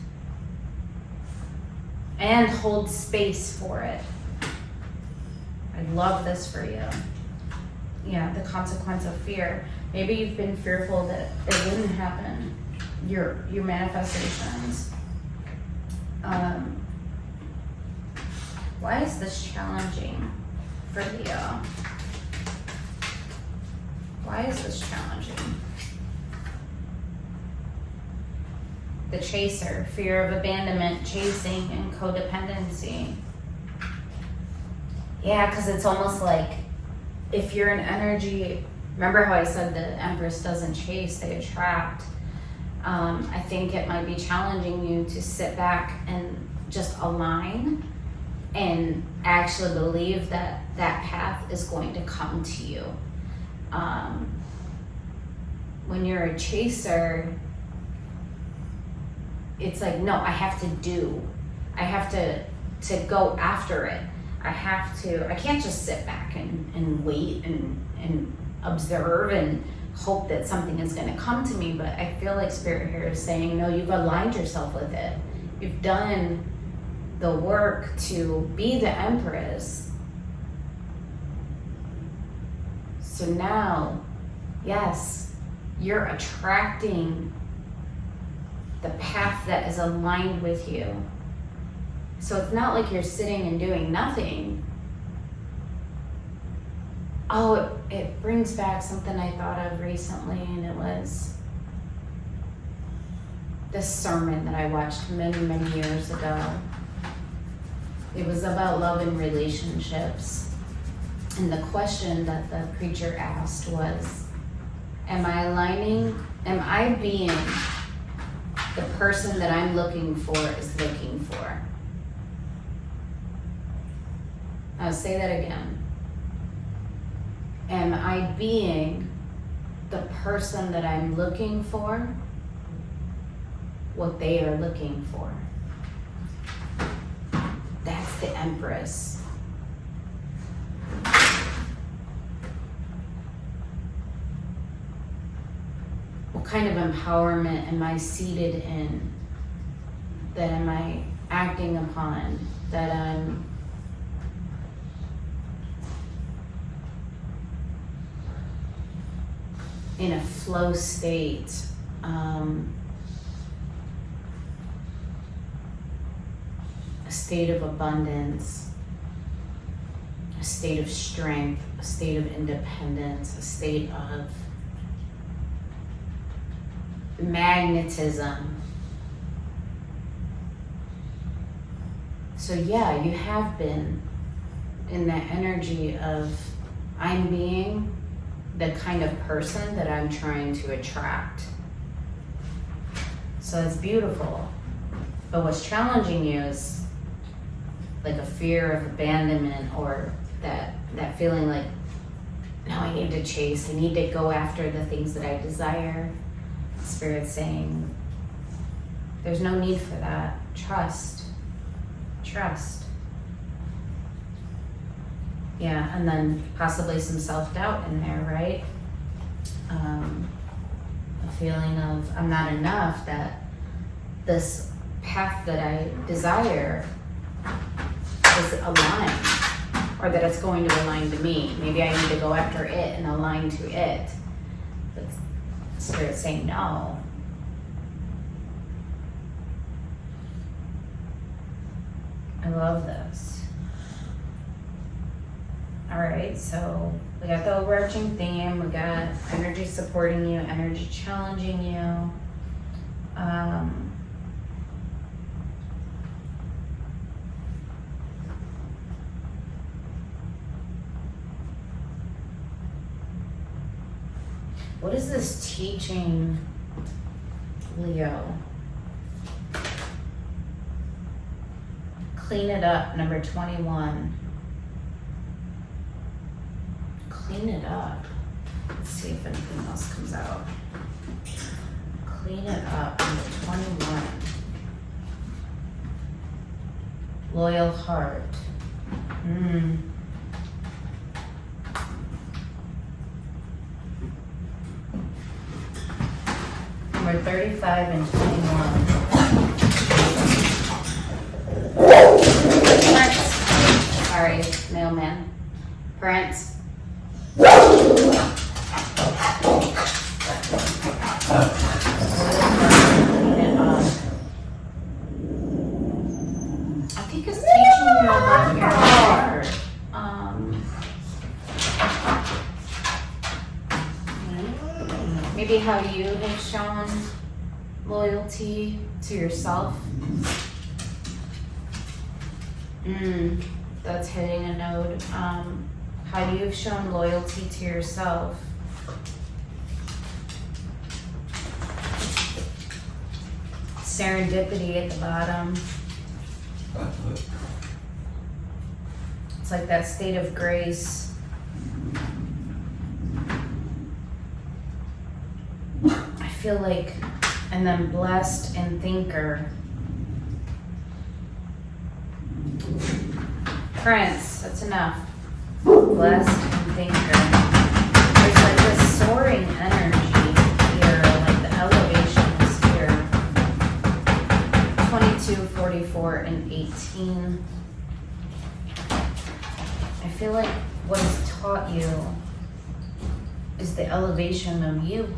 and hold space for it. I love this for you. Yeah, the consequence of fear. Maybe you've been fearful that it wouldn't happen. Your manifestations. Why is this challenging for Leo? Why is this challenging? The chaser, fear of abandonment, chasing, and codependency. Yeah, because it's almost like if you're an energy, remember how I said the Empress doesn't chase, they attract. I think it might be challenging you to sit back and just align and actually believe that that path is going to come to you. When you're a chaser, it's like, no, I have to go after it. I can't just sit back and wait and observe and hope that something is going to come to me. But I feel like Spirit here is saying, no, you've aligned yourself with it. You've done the work to be the Empress. So now, yes, you're attracting the path that is aligned with you. So it's not like you're sitting and doing nothing. Oh, it brings back something I thought of recently, and it was this sermon that I watched many, many years ago. It was about love and relationships. And the question that the preacher asked was, am I being the person that I'm looking for is looking for? I'll say that again. Am I being the person that I'm looking for, what they are looking for? That's the Empress. What kind of empowerment am I seated in? That am I acting upon? That I'm in a flow state, a state of abundance, a state of strength, a state of independence, a state of magnetism. So yeah, you have been in that energy of, I'm being the kind of person that I'm trying to attract. So it's beautiful. But what's challenging you is like a fear of abandonment, or that feeling like, no, I need to chase, I need to go after the things that I desire. Spirit's saying, there's no need for that. Trust. Yeah, and then possibly some self-doubt in there, right? A feeling of, I'm not enough, that this path that I desire is aligned, or that it's going to align to me. Maybe I need to go after it and align to it. But Spirit's saying no. I love this. All right, so we got the overarching theme. We got energy supporting you, energy challenging you. What is this teaching, Leo? Clean it up, number 21. Clean it up. Let's see if anything else comes out. Clean it up, number 21. Loyal heart. Number 35 and 21. Prince. Aries, mailman. Prince. I think it's teaching you about your heart. Maybe how you have shown loyalty to yourself. That's hitting a node. How you've shown loyalty to yourself. Serendipity at the bottom. It's like that state of grace. I feel like, and then blessed and thinker. Prince, that's enough. Blessed and thinker. There's like this soaring energy here, like the elevation is here. 22, 44, and 18. I feel like what is taught you is the elevation of you.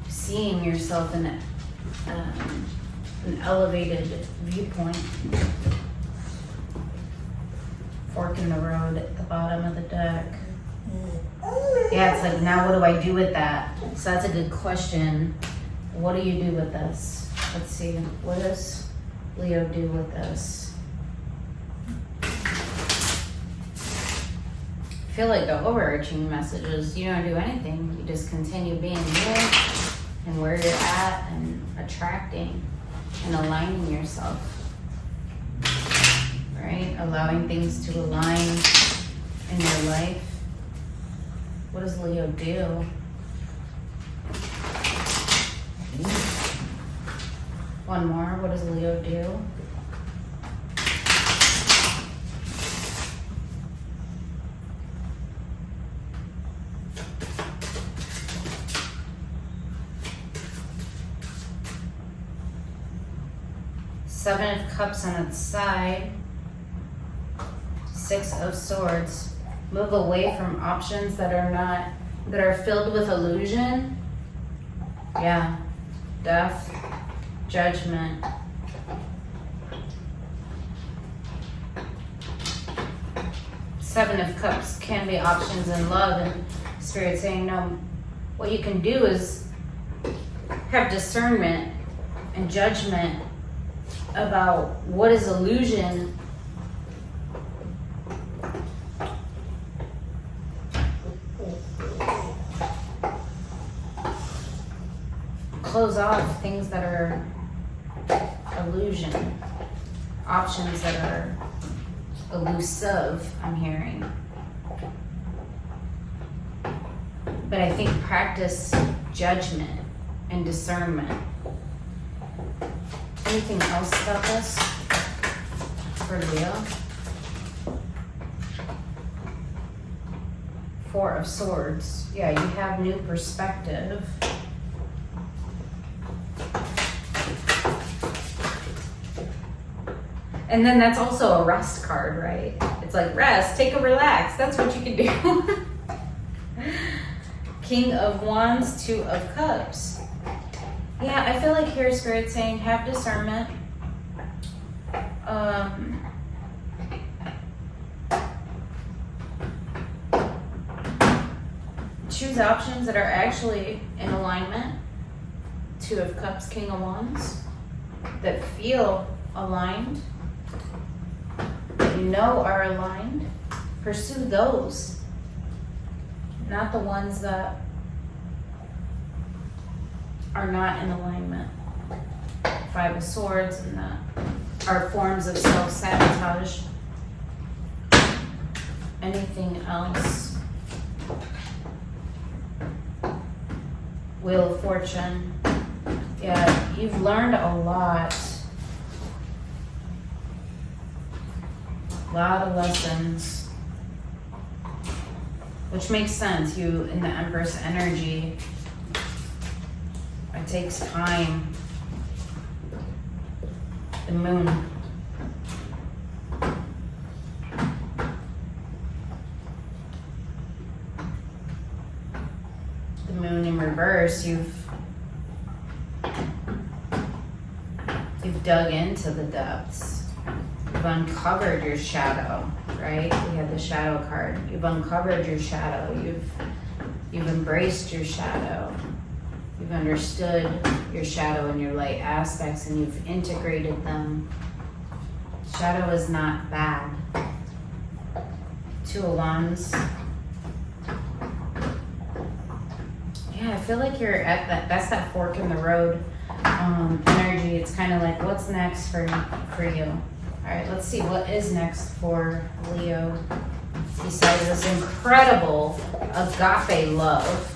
Seeing yourself in an elevated viewpoint. Fork in the road at the bottom of the deck. Yeah, it's like, now what do I do with that? So that's a good question. What do you do with this? Let's see, what does Leo do with this? I feel like the overarching message is you don't do anything. You just continue being you and where you're at and attracting and aligning yourself. Right? Allowing things to align in your life. What does Leo do? One more. What does Leo do? Seven of Cups on its side. Six of Swords. Move away from options that are filled with illusion. Yeah. Death. Judgment. Seven of Cups can be options in love, and Spirit saying, no, what you can do is have discernment and judgment about what is illusion close off things that are illusion, options that are elusive, I'm hearing. But I think practice judgment and discernment. Anything else about this for Leo? Four of Swords. Yeah, you have new perspective. And then that's also a rest card, right? It's like rest, take a relax. That's what you can do. King of Wands, Two of Cups. Yeah, I feel like here Spirit's saying have discernment. Choose options that are actually in alignment. Two of Cups, King of Wands. That feel aligned. That you know are aligned. Pursue those. Not the ones that are not in alignment. Five of Swords, and that are forms of self-sabotage. Anything else? Wheel of Fortune. Yeah, you've learned a lot. A lot of lessons. which makes sense. You in the Empress energy, it takes time. The Moon. The Moon in reverse, you've dug into the depths. You've uncovered your shadow, right? We have the shadow card. You've uncovered your shadow. You've embraced your shadow. You've understood your shadow and your light aspects, and you've integrated them. Shadow is not bad. Two of Wands. Yeah, I feel like you're at that's that fork in the road energy. It's kind of like, what's next for you? All right, let's see what is next for Leo. Besides this incredible agape love.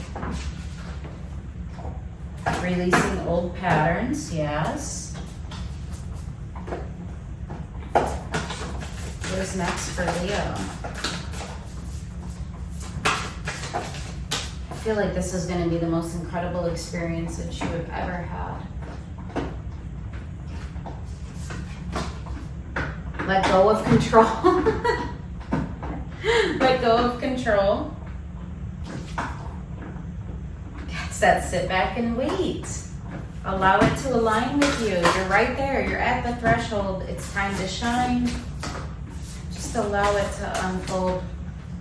Releasing old patterns, yes. What is next for Leo? I feel like this is going to be the most incredible experience that you have ever had. Let go of control. Let go of control. It's that sit back and wait. Allow it to align with you. You're right there. You're at the threshold. It's time to shine. Just allow it to unfold.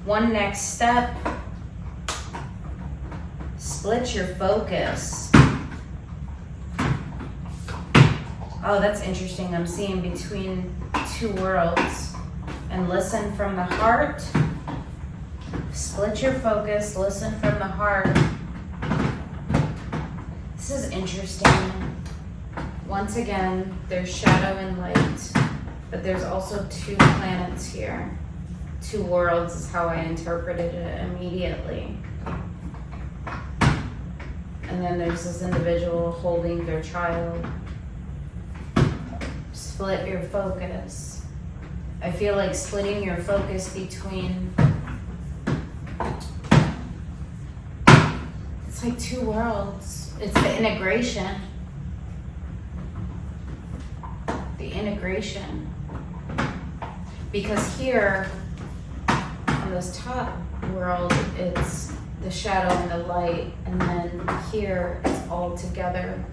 One next step. Split your focus. Oh, that's interesting. I'm seeing between two worlds. And listen from the heart. Split your focus. Listen from the heart. This is interesting. Once again, there's shadow and light, but there's also two planets here. Two worlds is how I interpreted it immediately. And then there's this individual holding their child. Split your focus. I feel like splitting your focus between, it's like two worlds. It's the integration. The integration. Because here, on this top world, it's the shadow and the light. And then here, it's all together.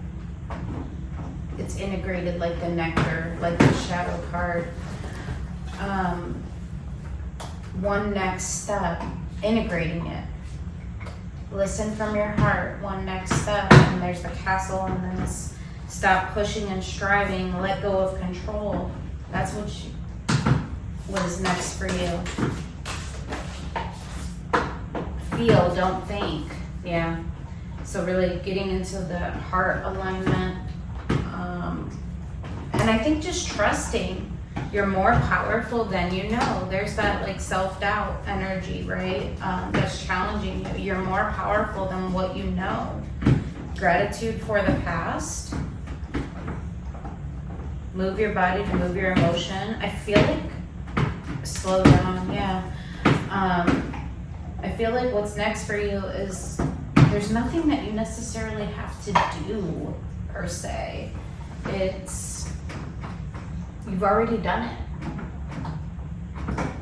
It's integrated like the nectar, like the shadow card. One next step, integrating it. Listen from your heart, one next step, and there's the castle on this. Stop pushing and striving, let go of control. That's what is next for you. Feel, don't think. Yeah. So really getting into the heart alignment. And I think just trusting. You're more powerful than you know. There's that like self-doubt energy, right? That's challenging you. You're more powerful than what you know. Gratitude for the past. Move your body to move your emotion. I feel like, slow down, yeah. I feel like what's next for you is there's nothing that you necessarily have to do, per se. You've already done it.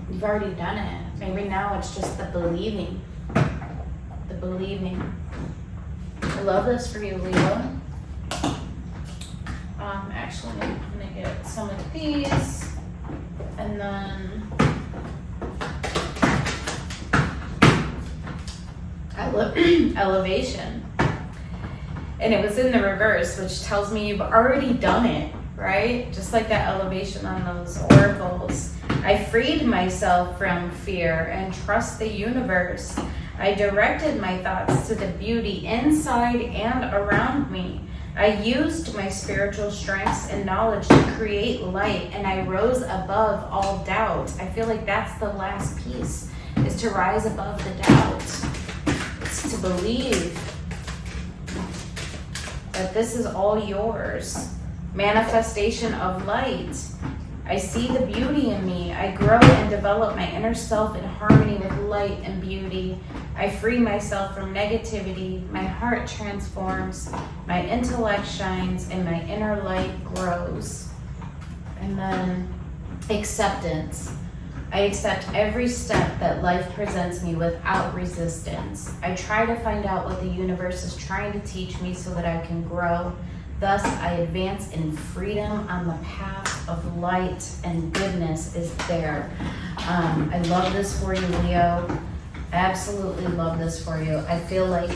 You've already done it. Maybe now it's just the believing. The believing. I love this for you, Leo. Actually, I'm gonna get some of these, and then elevation. And it was in the reverse, which tells me you've already done it. Right? Just like that elevation on those oracles. I freed myself from fear and trust the universe. I directed my thoughts to the beauty inside and around me. I used my spiritual strengths and knowledge to create light, and I rose above all doubt. I feel like that's the last piece, is to rise above the doubt. It's to believe that this is all yours. Manifestation of light. I see the beauty in me. I grow and develop my inner self in harmony with light and beauty. I free myself from negativity. My heart transforms. My intellect shines and my inner light grows. And then acceptance. I accept every step that life presents me without resistance. I try to find out what the universe is trying to teach me so that I can grow. Thus, I advance in freedom on the path of light, and goodness is there. I love this for you, Leo. Absolutely love this for you. I feel like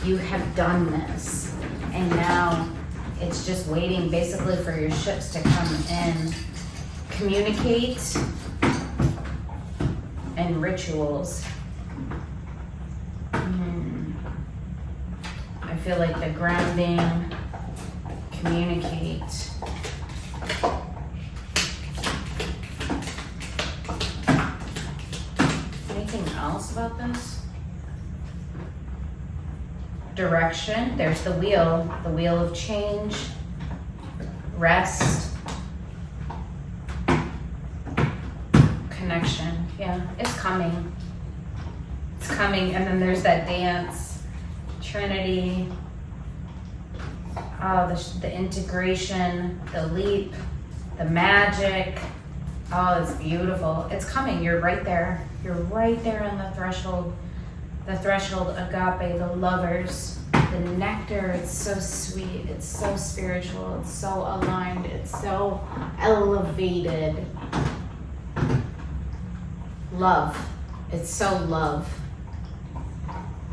you have done this, and now it's just waiting basically for your ships to come in. Communicate and rituals. I feel like the grounding, communicate. Anything else about this? Direction. There's the wheel of change. Rest. Connection. Yeah, it's coming. It's coming. And then there's that dance. Trinity. Oh, the integration, the leap, the magic. Oh, it's beautiful. It's coming. You're right there. You're right there on the threshold. The threshold, agape, the lovers, the nectar. It's so sweet. It's so spiritual. It's so aligned. It's so elevated. Love. It's so love.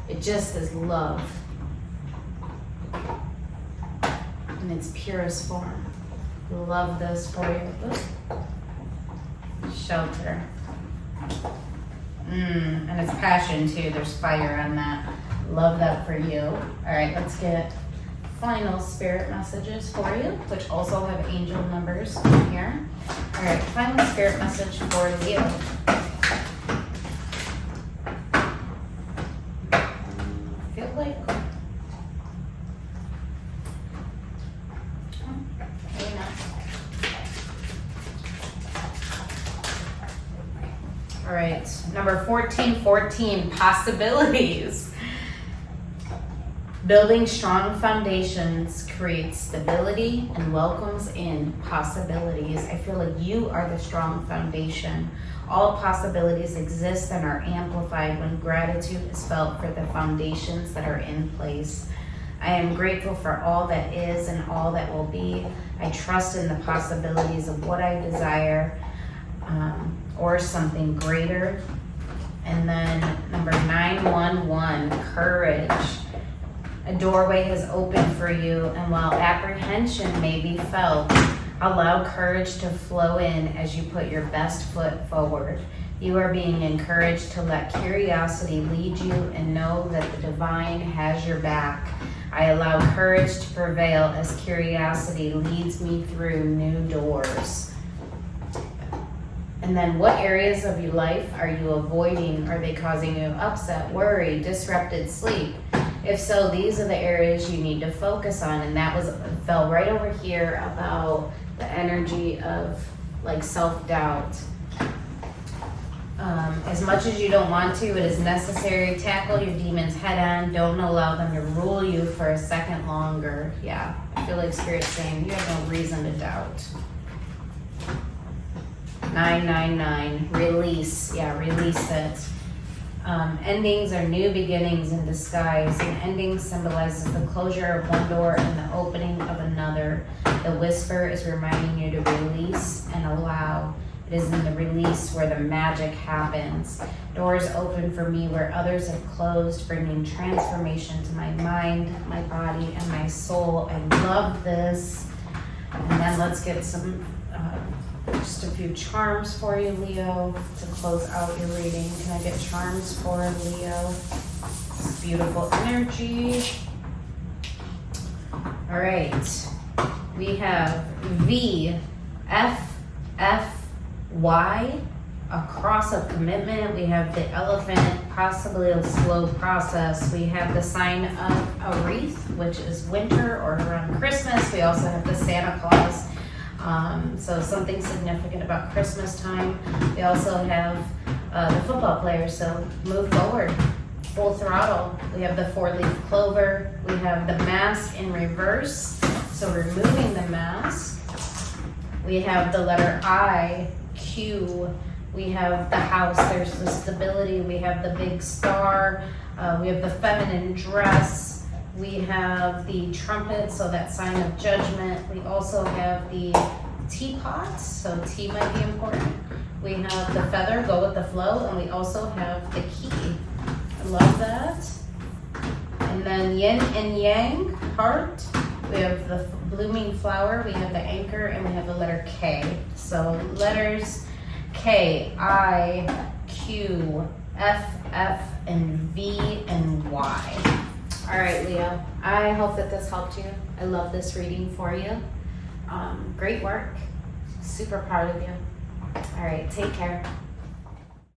It just is love. In its purest form. Love this for you. Ooh. Shelter. And it's passion too. There's fire on that. Love that for you. All right, let's get final spirit messages for you, which also have angel numbers in here. All right, final spirit message for Leo. I feel like all right, number 1414, possibilities. Building strong foundations creates stability and welcomes in possibilities. I feel like you are the strong foundation. All possibilities exist and are amplified when gratitude is felt for the foundations that are in place. I am grateful for all that is and all that will be. I trust in the possibilities of what I desire. Or something greater. And then number 911, courage. A doorway has opened for you, and while apprehension may be felt, allow courage to flow in as you put your best foot forward. You are being encouraged to let curiosity lead you and know that the divine has your back. I allow courage to prevail as curiosity leads me through new doors. And then what areas of your life are you avoiding? Are they causing you upset, worry, disrupted sleep? If so, these are the areas you need to focus on. And that fell right over here about the energy of like self-doubt. As much as you don't want to, it is necessary. Tackle your demons head on. Don't allow them to rule you for a second longer. Yeah, I feel like Spirit's saying you have no reason to doubt. 999, release. Yeah, release it. Endings are new beginnings in disguise. An ending symbolizes the closure of one door and the opening of another. The whisper is reminding you to release and allow. It is in the release where the magic happens. Doors open for me where others have closed, bringing transformation to my mind, my body, and my soul. I love this. And then let's get some just a few charms for you, Leo, to close out your reading. Can I get charms for Leo? This beautiful energy. All right. We have V, F, F, Y, a cross of commitment. We have the elephant, possibly a slow process. We have the sign of a wreath, which is winter or around Christmas. We also have the Santa Claus. So something significant about Christmas time. We also have the football players, so move forward, full throttle. We have the 4-leaf clover. We have the mask in reverse, so removing the mask. We have the letter I, Q. We have the house, there's the stability. We have the big star. We have the feminine dress. We have the trumpet, so that sign of judgment. We also have the teapot, so tea might be important. We have the feather, go with the flow, and we also have the key. I love that. And then yin and yang, heart. We have the blooming flower, we have the anchor, and we have the letter K. So letters K, I, Q, F, F, and V, and Y. All right, Leo, I hope that this helped you. I love this reading for you. Great work. Super proud of you. All right, take care.